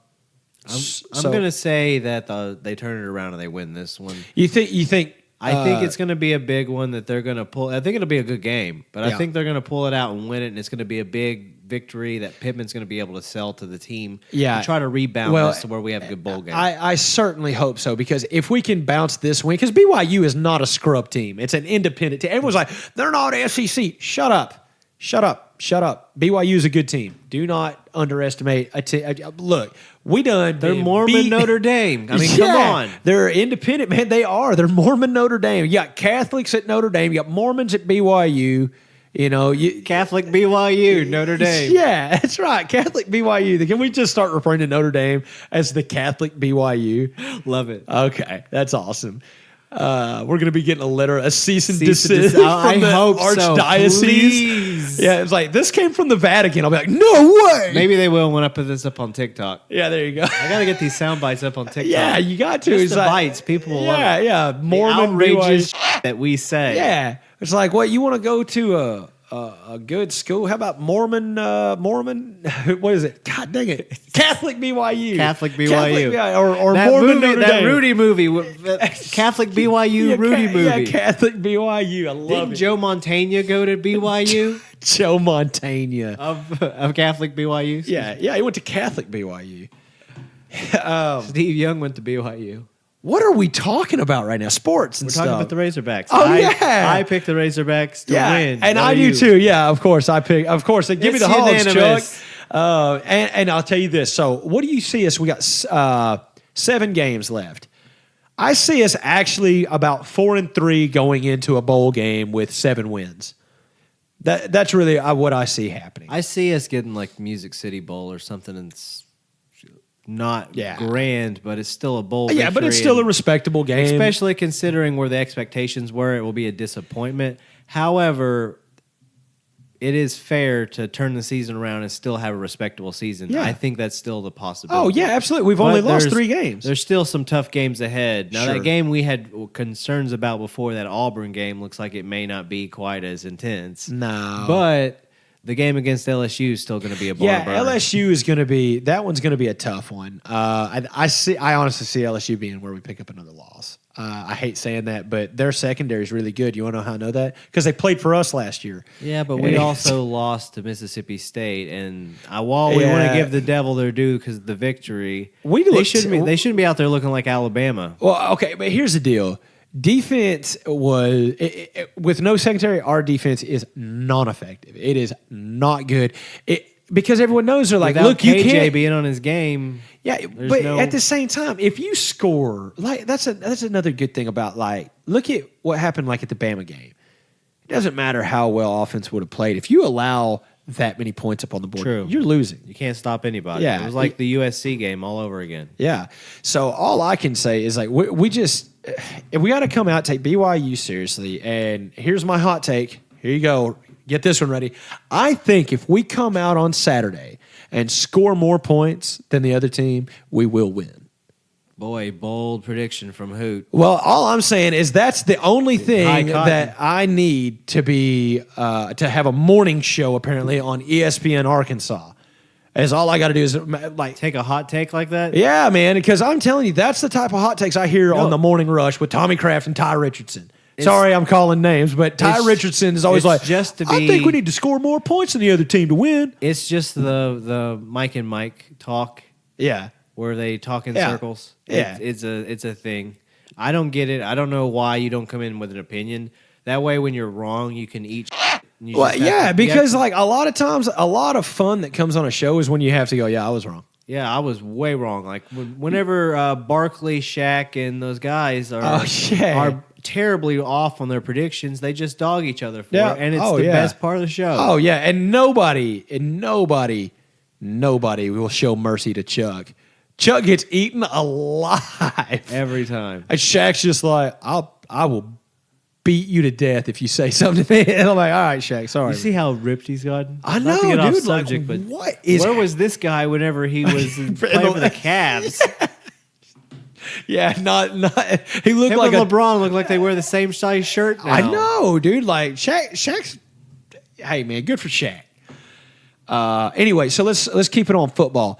Speaker 2: going to say that they turn it around and they win this one.
Speaker 1: You think?
Speaker 2: I think it's going to be a big one that they're going to pull. I think it'll be a good game, but I think they're going to pull it out and win it, and it's going to be a big victory that Pittman's going to be able to sell to the team.
Speaker 1: Yeah,
Speaker 2: and try to rebound this to where we have a good bowl game.
Speaker 1: I certainly hope so, because if we can bounce this win, because BYU is not a scrub team, it's an independent team. Everyone's like, they're not SEC. Shut up. BYU is a good team. Do not underestimate a team. Look,
Speaker 2: They're Mormon Notre Dame. I mean, come on.
Speaker 1: They're independent, man. They are. They're Mormon Notre Dame. You got Catholics at Notre Dame. You got Mormons at BYU.
Speaker 2: Catholic BYU, Notre Dame.
Speaker 1: Yeah, that's right. Catholic BYU. Can we just start referring to Notre Dame as the Catholic BYU?
Speaker 2: Love it.
Speaker 1: Okay, that's awesome. We're going to be getting a cease and desist
Speaker 2: I hope
Speaker 1: archdiocese.
Speaker 2: So. Please.
Speaker 1: Yeah, it's like, this came from the Vatican. I'll be like, no way.
Speaker 2: Maybe they will when I put this up on TikTok.
Speaker 1: Yeah, there you go.
Speaker 2: I got to get these sound bites up on TikTok.
Speaker 1: Yeah, you got to.
Speaker 2: Just the bites. People will love it.
Speaker 1: Yeah, Mormon
Speaker 2: outrageous that we say.
Speaker 1: Yeah. It's like, what, you want to go to a good school? How about Mormon? What is it? God dang it! Catholic BYU.
Speaker 2: Catholic BYU.
Speaker 1: Or that Mormon
Speaker 2: movie,
Speaker 1: Notre
Speaker 2: that
Speaker 1: Dame.
Speaker 2: Rudy movie, Catholic BYU Rudy movie.
Speaker 1: Yeah, Catholic BYU. I love
Speaker 2: Didn't
Speaker 1: it.
Speaker 2: Joe Montana go to BYU?
Speaker 1: Joe Montana
Speaker 2: of Catholic BYU.
Speaker 1: Yeah, he went to Catholic BYU.
Speaker 2: Steve Young went to BYU.
Speaker 1: What are we talking about right now? Sports and stuff.
Speaker 2: We're talking about the Razorbacks.
Speaker 1: Oh,
Speaker 2: I picked the Razorbacks to win.
Speaker 1: And I do too. Yeah, of course. Give me the Hogs, Chuck. And I'll tell you this. So what do you see us? We got 7 games left. I see us actually about 4-3 going into a bowl game with 7 wins. That's really what I see happening.
Speaker 2: I see us getting like Music City Bowl or something, and not grand, but it's still a bowl.
Speaker 1: Yeah, but it's still a respectable game.
Speaker 2: Especially considering where the expectations were, it will be a disappointment. However, it is fair to turn the season around and still have a respectable season. Yeah. I think that's still the possibility.
Speaker 1: Oh, yeah, absolutely. We've only lost 3 games.
Speaker 2: There's still some tough games ahead. Now, that game we had concerns about before, that Auburn game, looks like it may not be quite as intense.
Speaker 1: No.
Speaker 2: But The game against LSU is still going to be a barn
Speaker 1: Yeah,
Speaker 2: burner.
Speaker 1: LSU is going to be that one's going to be a tough one. I honestly see LSU being where we pick up another loss. I hate saying that, but their secondary is really good. You want to know how I know that? Because they played for us last year.
Speaker 2: Yeah, but we also lost to Mississippi State, and while we want to give the Devil their due because of the victory, they shouldn't be out there looking like Alabama.
Speaker 1: Well, okay, but here's the deal. Defense was with no secondary. Our defense is non-effective. It is not good. Because everyone knows they're like,
Speaker 2: without
Speaker 1: look, you
Speaker 2: KJ
Speaker 1: can't
Speaker 2: being on his game.
Speaker 1: Yeah, but at the same time, if you score, like that's another good thing about like look at what happened like at the Bama game. It doesn't matter how well offense would have played. If you allow that many points up on the board, you're losing.
Speaker 2: You can't stop anybody.
Speaker 1: Yeah,
Speaker 2: it was like the USC game all over again.
Speaker 1: Yeah. So all I can say is like we just we got to come out, take BYU seriously. And here's my hot take. Here you go. Get this one ready. I think if we come out on Saturday and score more points than the other team, we will win.
Speaker 2: Boy, bold prediction from Hoot.
Speaker 1: Well, all I'm saying is that's the only thing that I need to be to have a morning show apparently on ESPN Arkansas. Is all I got to do is like
Speaker 2: take a hot take like that.
Speaker 1: Yeah, man. Because I'm telling you, that's the type of hot takes I hear on the Morning Rush with Tommy Kraft and Ty Richardson. Sorry, I'm calling names, but Ty Richardson is always like,
Speaker 2: just to be,
Speaker 1: I think we need to score more points than the other team to win.
Speaker 2: It's just the Mike and Mike talk.
Speaker 1: Yeah.
Speaker 2: Where they talk in circles.
Speaker 1: Yeah.
Speaker 2: It's a thing. I don't get it. I don't know why you don't come in with an opinion. That way, when you're wrong, you can eat.
Speaker 1: Well, yeah, because like a lot of times, a lot of fun that comes on a show is when you have to go, yeah, I was wrong.
Speaker 2: Yeah, I was way wrong. Like whenever Barkley, Shaq, and those guys are terribly off on their predictions, they just dog each other for it, and it's the best part of the show.
Speaker 1: Oh yeah, and nobody will show mercy to Chuck. Chuck gets eaten alive
Speaker 2: every time.
Speaker 1: And Shaq's just like, I will beat you to death if you say something to me. And I'm like, all right, Shaq, sorry.
Speaker 2: You see how ripped he's gotten?
Speaker 1: I know,
Speaker 2: not to get
Speaker 1: dude.
Speaker 2: Off subject,
Speaker 1: like,
Speaker 2: but where was this guy whenever he was playing for the Cavs?
Speaker 1: Yeah, not. He looked
Speaker 2: Him
Speaker 1: like
Speaker 2: and LeBron look like they wear the same size shirt now.
Speaker 1: I know, dude. Like Shaq's. Hey, man, good for Shaq. Anyway, so let's keep it on football.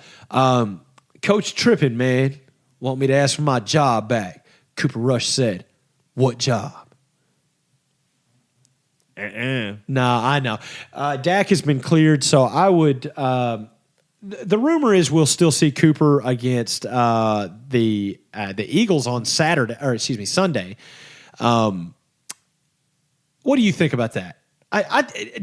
Speaker 1: Coach tripping, man. Want me to ask for my job back? Cooper Rush said, "What job?" Nah, I know. Dak has been cleared, so I would. The rumor is we'll still see Cooper against the Eagles on Sunday. What do you think about that?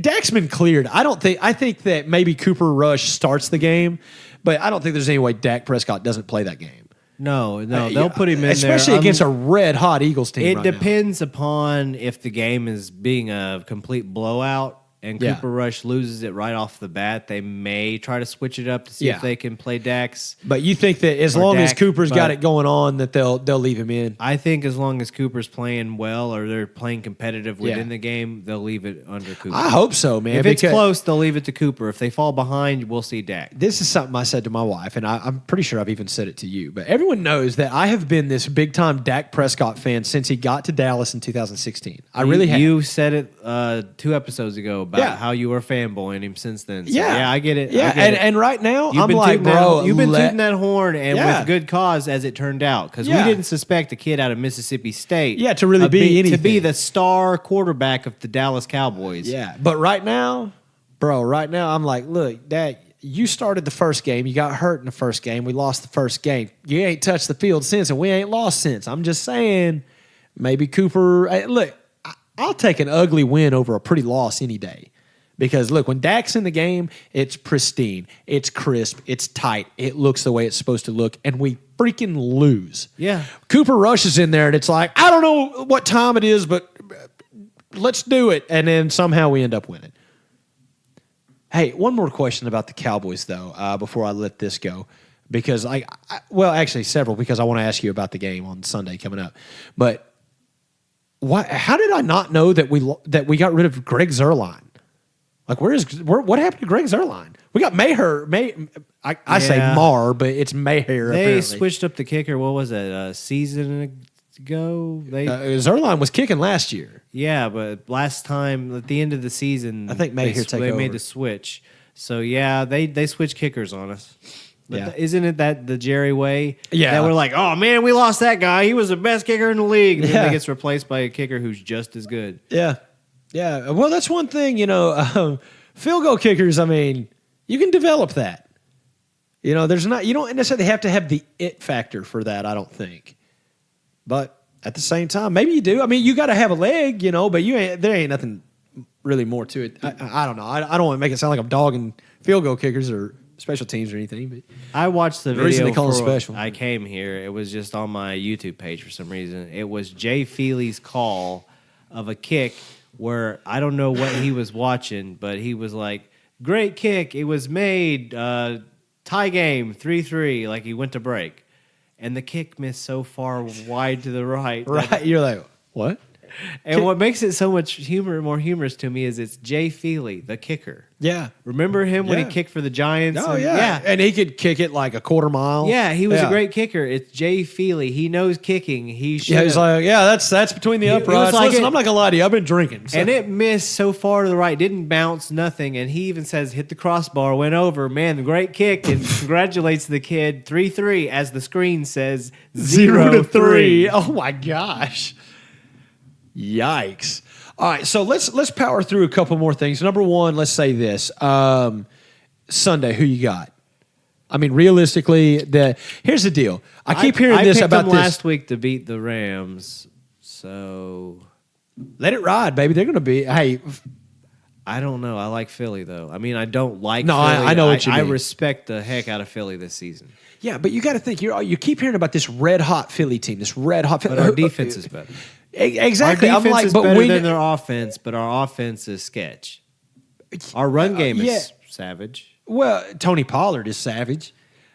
Speaker 1: Dak's been cleared. I think that maybe Cooper Rush starts the game, but I don't think there's any way Dak Prescott doesn't play that game.
Speaker 2: No, they'll put him in
Speaker 1: especially
Speaker 2: there.
Speaker 1: Especially against a red-hot Eagles team.
Speaker 2: It depends upon if the game is being a complete blowout and Cooper Rush loses it right off the bat. They may try to switch it up to see if they can play Dax.
Speaker 1: But you think that as long as Cooper's got it going on, that they'll leave him in?
Speaker 2: I think as long as Cooper's playing well or they're playing competitive within the game, they'll leave it under Cooper.
Speaker 1: I hope so, man.
Speaker 2: If it's close, they'll leave it to Cooper. If they fall behind, we'll see Dak.
Speaker 1: This is something I said to my wife, and I'm pretty sure I've even said it to you. But everyone knows that I have been this big-time Dak Prescott fan since he got to Dallas in 2016. I really have.
Speaker 2: You said it 2 episodes ago about how you were fanboying him since then. So
Speaker 1: yeah,
Speaker 2: I get it.
Speaker 1: Yeah, and right now
Speaker 2: I'm
Speaker 1: like, bro,
Speaker 2: you've been tooting that horn, and with good cause, as it turned out, because we didn't suspect a kid out of Mississippi State,
Speaker 1: to really be anything,
Speaker 2: to be the star quarterback of the Dallas Cowboys.
Speaker 1: Yeah, but right now, I'm like, look, Dak, you started the first game, you got hurt in the first game, we lost the first game, you ain't touched the field since, and we ain't lost since. I'm just saying, maybe Cooper. Look, I'll take an ugly win over a pretty loss any day. Because, look, when Dak's in the game, it's pristine, it's crisp, it's tight, it looks the way it's supposed to look, and we freaking lose.
Speaker 2: Yeah.
Speaker 1: Cooper Rush is in there, and it's like, I don't know what time it is, but let's do it. And then somehow we end up winning. Hey, one more question about the Cowboys, though, before I let this go. Because, actually several, because I want to ask you about the game on Sunday coming up. But how did I not know that we got rid of Greg Zuerlein? Like, what happened to Greg Zuerlein? We got Maher. I say Mar, but it's Maher.
Speaker 2: They
Speaker 1: apparently
Speaker 2: switched up the kicker. What was it? A season ago.
Speaker 1: Zerline was kicking last year.
Speaker 2: Yeah, but last time at the end of the season,
Speaker 1: I think Mayhew take
Speaker 2: they
Speaker 1: over.
Speaker 2: made the switch. So yeah, they switched kickers on us. But
Speaker 1: Yeah.
Speaker 2: isn't it that the Jerry way?
Speaker 1: Yeah.
Speaker 2: That we're like, oh man, we lost that guy. He was the best kicker in the league. And then
Speaker 1: Yeah.
Speaker 2: he gets replaced by a kicker who's just as good.
Speaker 1: Yeah. Yeah. Well, that's one thing, field goal kickers, I mean, you can develop that. You don't necessarily have to have the it factor for that, I don't think. But at the same time, maybe you do. I mean, you got to have a leg, but there ain't nothing really more to it. I don't know. I don't want to make it sound like I'm dogging field goal kickers or special teams or anything. But
Speaker 2: I watched the
Speaker 1: reason
Speaker 2: video
Speaker 1: they call them
Speaker 2: before
Speaker 1: special.
Speaker 2: I came here. It was just on my YouTube page for some reason. It was Jay Feely's call of a kick where I don't know what he was watching, but he was like, great kick. It was made. Tie game, 3-3, like he went to break. And the kick missed so far wide to the right.
Speaker 1: Right. You're like, what?
Speaker 2: And what makes it so much more humorous to me is it's Jay Feely, the kicker.
Speaker 1: Yeah.
Speaker 2: Remember him when he
Speaker 1: Yeah.
Speaker 2: kicked for the Giants?
Speaker 1: Oh, yeah. And he could kick it like a quarter mile.
Speaker 2: Yeah, he was a great kicker. It's Jay Feely. He knows kicking. He's
Speaker 1: like, that's between the uprights.
Speaker 2: like
Speaker 1: Listen,
Speaker 2: it-
Speaker 1: I'm not going to lie to you. I've been drinking. So.
Speaker 2: And it missed so far to the right, didn't bounce, nothing. And he even says, hit the crossbar, went over. Man, the great kick. And congratulates the kid. 3-3, as the screen says, 0-3.
Speaker 1: Oh, my gosh. Yikes. All right, so let's power through a couple more things. Number one, let's say this. Sunday, who you got? I mean, realistically, here's the deal. I keep hearing this
Speaker 2: picked
Speaker 1: about
Speaker 2: them
Speaker 1: this.
Speaker 2: last week to beat the Rams, so
Speaker 1: Let it ride, baby. They're going to be, hey.
Speaker 2: I don't know. I like Philly, though. I mean, I don't like
Speaker 1: No,
Speaker 2: Philly.
Speaker 1: I know what you
Speaker 2: I
Speaker 1: mean.
Speaker 2: respect the heck out of Philly this season.
Speaker 1: Yeah, but you got to think, you keep hearing about this red-hot Philly team, this red-hot Philly.
Speaker 2: But our defense is better.
Speaker 1: Exactly.
Speaker 2: Our defense
Speaker 1: I'm like,
Speaker 2: is
Speaker 1: but
Speaker 2: better
Speaker 1: we
Speaker 2: than their offense, but our offense is sketch. Our run game is savage.
Speaker 1: Well, Tony Pollard is savage.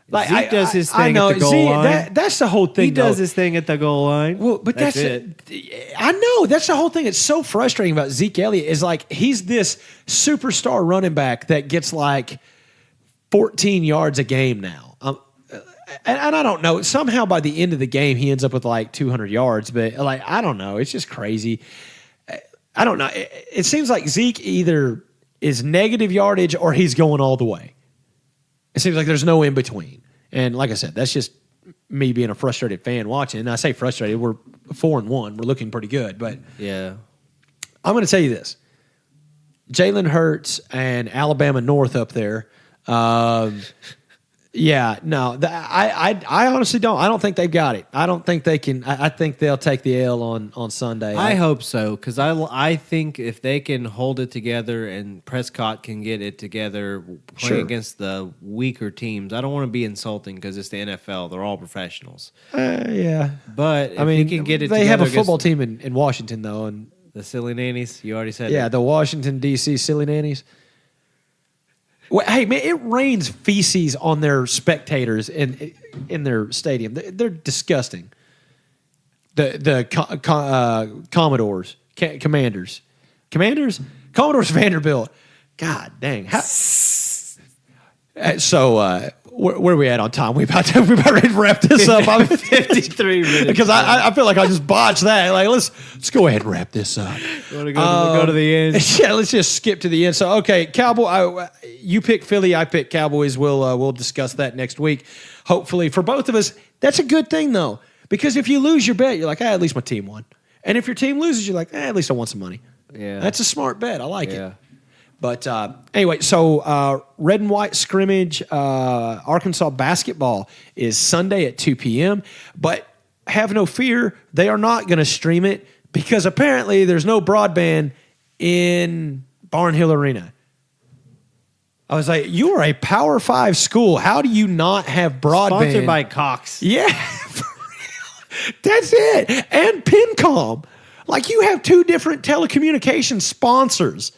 Speaker 1: Like,
Speaker 2: Zeke does his
Speaker 1: I
Speaker 2: thing
Speaker 1: know.
Speaker 2: at the goal
Speaker 1: See,
Speaker 2: line.
Speaker 1: That's the whole thing.
Speaker 2: He does
Speaker 1: though.
Speaker 2: his thing at the goal line.
Speaker 1: Well, but that's
Speaker 2: it.
Speaker 1: I know that's the whole thing. It's so frustrating about Zeke Elliott is like he's this superstar running back that gets like 14 yards a game now. And I don't know. Somehow by the end of the game, he ends up with like 200 yards. But like I don't know. It's just crazy. I don't know. It seems like Zeke either is negative yardage or he's going all the way. It seems like there's no in between. And like I said, that's just me being a frustrated fan watching. And I say frustrated, we're 4-1. We're looking pretty good. But
Speaker 2: Yeah.
Speaker 1: I'm going to tell you this. Jalen Hurts and Alabama North up there. Yeah, no, I honestly don't. I don't think they've got it. I don't think they can. I think they'll take the L on Sunday.
Speaker 2: I hope so, because I think if they can hold it together and Prescott can get it together playing against the weaker teams, I don't want to be insulting because it's the NFL. They're all professionals.
Speaker 1: Yeah.
Speaker 2: But if
Speaker 1: I mean,
Speaker 2: he can get it
Speaker 1: they
Speaker 2: together
Speaker 1: have a football
Speaker 2: against
Speaker 1: team in Washington, though. And
Speaker 2: the silly nannies, you already said
Speaker 1: yeah,
Speaker 2: that.
Speaker 1: the Washington, D.C. silly nannies. Well, hey, man, it rains feces on their spectators in their stadium. They're disgusting. The Commodores, Commanders, Commodores Vanderbilt. God dang. So where are we at on time? We about ready to wrap this up. I'm
Speaker 2: 53 minutes.
Speaker 1: because I feel like I just botched that. Like let's go ahead and wrap this up.
Speaker 2: You want to go to the end?
Speaker 1: Yeah, let's just skip to the end. So okay, Cowboy. You pick Philly. I pick Cowboys. We'll discuss that next week. Hopefully for both of us. That's a good thing though, because if you lose your bet, you're like, at least my team won. And if your team loses, you're like, at least I won some money.
Speaker 2: Yeah,
Speaker 1: That's a smart bet. I like
Speaker 2: yeah.
Speaker 1: it. But anyway, so red and white scrimmage, Arkansas basketball is Sunday at 2 p.m. But have no fear, they are not going to stream it because apparently there's no broadband in Barnhill Arena. I was like, you are a Power 5 school. How do you not have broadband?
Speaker 2: Sponsored by Cox.
Speaker 1: Yeah, for real. That's it. And Pincom. Like you have two different telecommunications sponsors.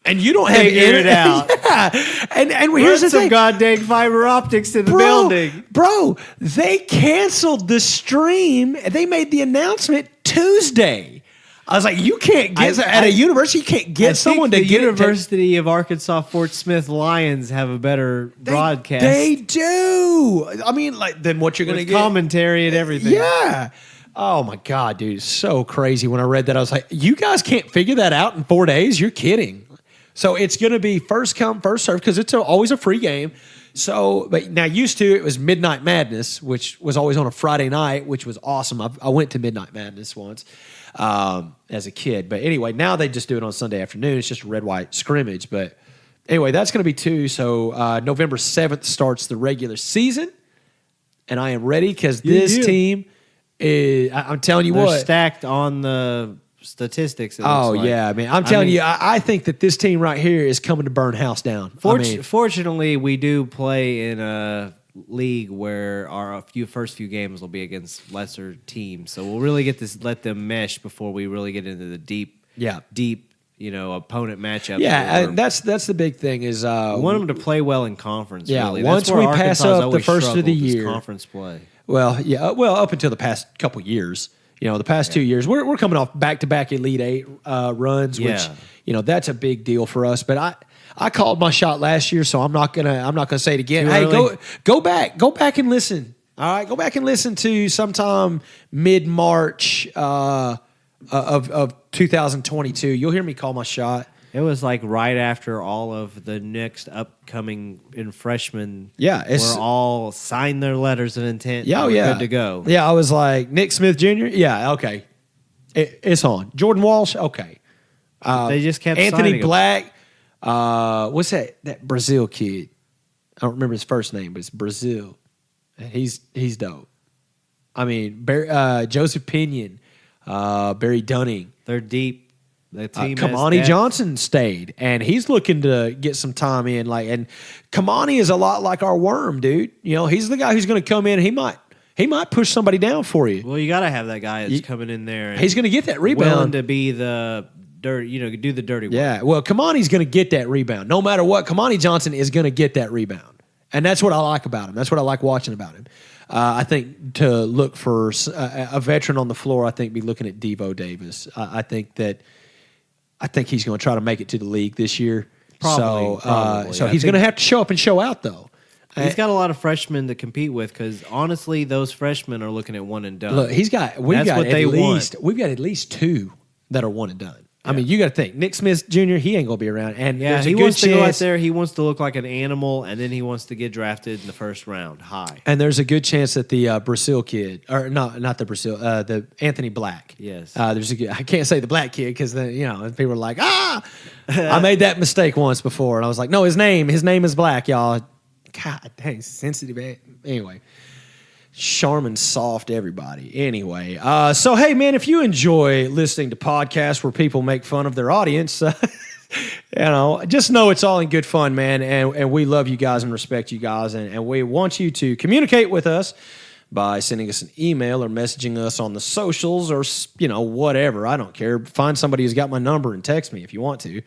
Speaker 1: And you don't have
Speaker 2: Figure it out.
Speaker 1: Yeah. And here's the
Speaker 2: some
Speaker 1: thing.
Speaker 2: goddamn fiber optics to the building.
Speaker 1: Bro, they canceled the stream. They made the announcement Tuesday. I was like, you can't get at a university. You can't get someone to
Speaker 2: the
Speaker 1: get
Speaker 2: University of Arkansas Fort Smith Lions have a better broadcast.
Speaker 1: They do. I mean, like then what you're going to
Speaker 2: with
Speaker 1: get?
Speaker 2: commentary and everything.
Speaker 1: Yeah. Oh my God, dude, it's so crazy. When I read that, I was like, you guys can't figure that out in 4 days? You're kidding. So it's going to be first come, first serve because it's always a free game. So, but now used to it was Midnight Madness, which was always on a Friday night, which was awesome. I went to Midnight Madness once as a kid. But anyway, now they just do it on Sunday afternoon. It's just a red-white scrimmage. But anyway, that's going to be 2. So November 7th starts the regular season. And I am ready because this team is, I'm telling you
Speaker 2: They're
Speaker 1: what.
Speaker 2: stacked on the statistics.
Speaker 1: Oh, yeah. I mean, I'm telling you, I think that this team right here is coming to burn house down.
Speaker 2: Fortunately, we do play in a league where our first few games will be against lesser teams. So we'll really get to let them mesh before we really get into the deep, opponent matchups.
Speaker 1: Yeah, and that's the big thing is
Speaker 2: we want them to play well in conference.
Speaker 1: Yeah,
Speaker 2: really.
Speaker 1: once we pass up the first of the year,
Speaker 2: conference play.
Speaker 1: Well, up until the past couple years, the past 2 years, we're coming off back-to-back Elite Eight runs, which that's a big deal for us. But I called my shot last year, so I'm not gonna say it again. Hey, go back and listen. All right, go back and listen to sometime mid-March of 2022. You'll hear me call my shot.
Speaker 2: It was like right after all of the next upcoming freshmen
Speaker 1: were
Speaker 2: all signed their letters of intent.
Speaker 1: Yeah,
Speaker 2: good to go.
Speaker 1: Yeah, I was like, Nick Smith Jr., yeah, okay. It's on. Jordan Walsh, okay.
Speaker 2: They just kept
Speaker 1: Anthony
Speaker 2: signing
Speaker 1: Black, what's that Brazil kid? I don't remember his first name, but it's Brazil. He's dope. I mean, Joseph Pinion, Barry Dunning.
Speaker 2: They're deep. The team
Speaker 1: Kamani Johnson stayed, and he's looking to get some time in. And Kamani is a lot like our Worm, dude. He's the guy who's going to come in. He might push somebody down for you.
Speaker 2: Well, you got to have that guy that's coming in there.
Speaker 1: He's going to get that rebound.
Speaker 2: Willing to be the dirty, do the dirty work.
Speaker 1: Yeah, well, Kamani's going to get that rebound. No matter what, Kamani Johnson is going to get that rebound. And that's what I like about him. That's what I like watching about him. I think to look for a veteran on the floor, I think be looking at Devo Davis. I think he's going to try to make it to the league this year.
Speaker 2: Probably.
Speaker 1: So he's going to have to show up and show out, though.
Speaker 2: He's got a lot of freshmen to compete with because honestly, those freshmen are looking at one and done.
Speaker 1: Look, we've got at least 2 that are one and done. I mean, you got to think Nick Smith Jr. He ain't gonna be around, and there's a good
Speaker 2: wants
Speaker 1: chance
Speaker 2: to go out there. He wants to look like an animal, and then he wants to get drafted in the first round high.
Speaker 1: And there's a good chance that the Brazil kid, or not the Brazil, the Anthony Black.
Speaker 2: Yes.
Speaker 1: I can't say the black kid because then people are like, I made that mistake once before, and I was like, no, his name is Black, y'all. God dang, sensitive. Anyway. Charmin soft everybody. Anyway, so hey man, if you enjoy listening to podcasts where people make fun of their audience, just know it's all in good fun, man. And we love you guys and respect you guys, and we want you to communicate with us by sending us an email or messaging us on the socials or whatever. I don't care. Find somebody who's got my number and text me if you want to.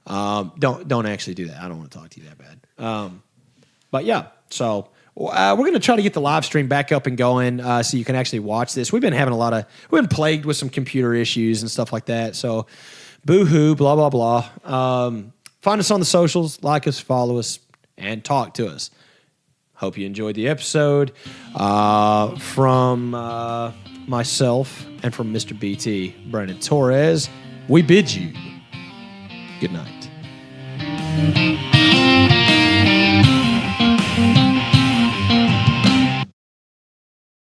Speaker 1: Don't actually do that. I don't want to talk to you that bad. But yeah, so. We're going to try to get the live stream back up and going so you can actually watch this. We've been plagued with some computer issues and stuff like that. So, boo-hoo, blah, blah, blah. Find us on the socials, like us, follow us, and talk to us. Hope you enjoyed the episode. From myself and from Mr. BT, Brandon Torres, we bid you good night.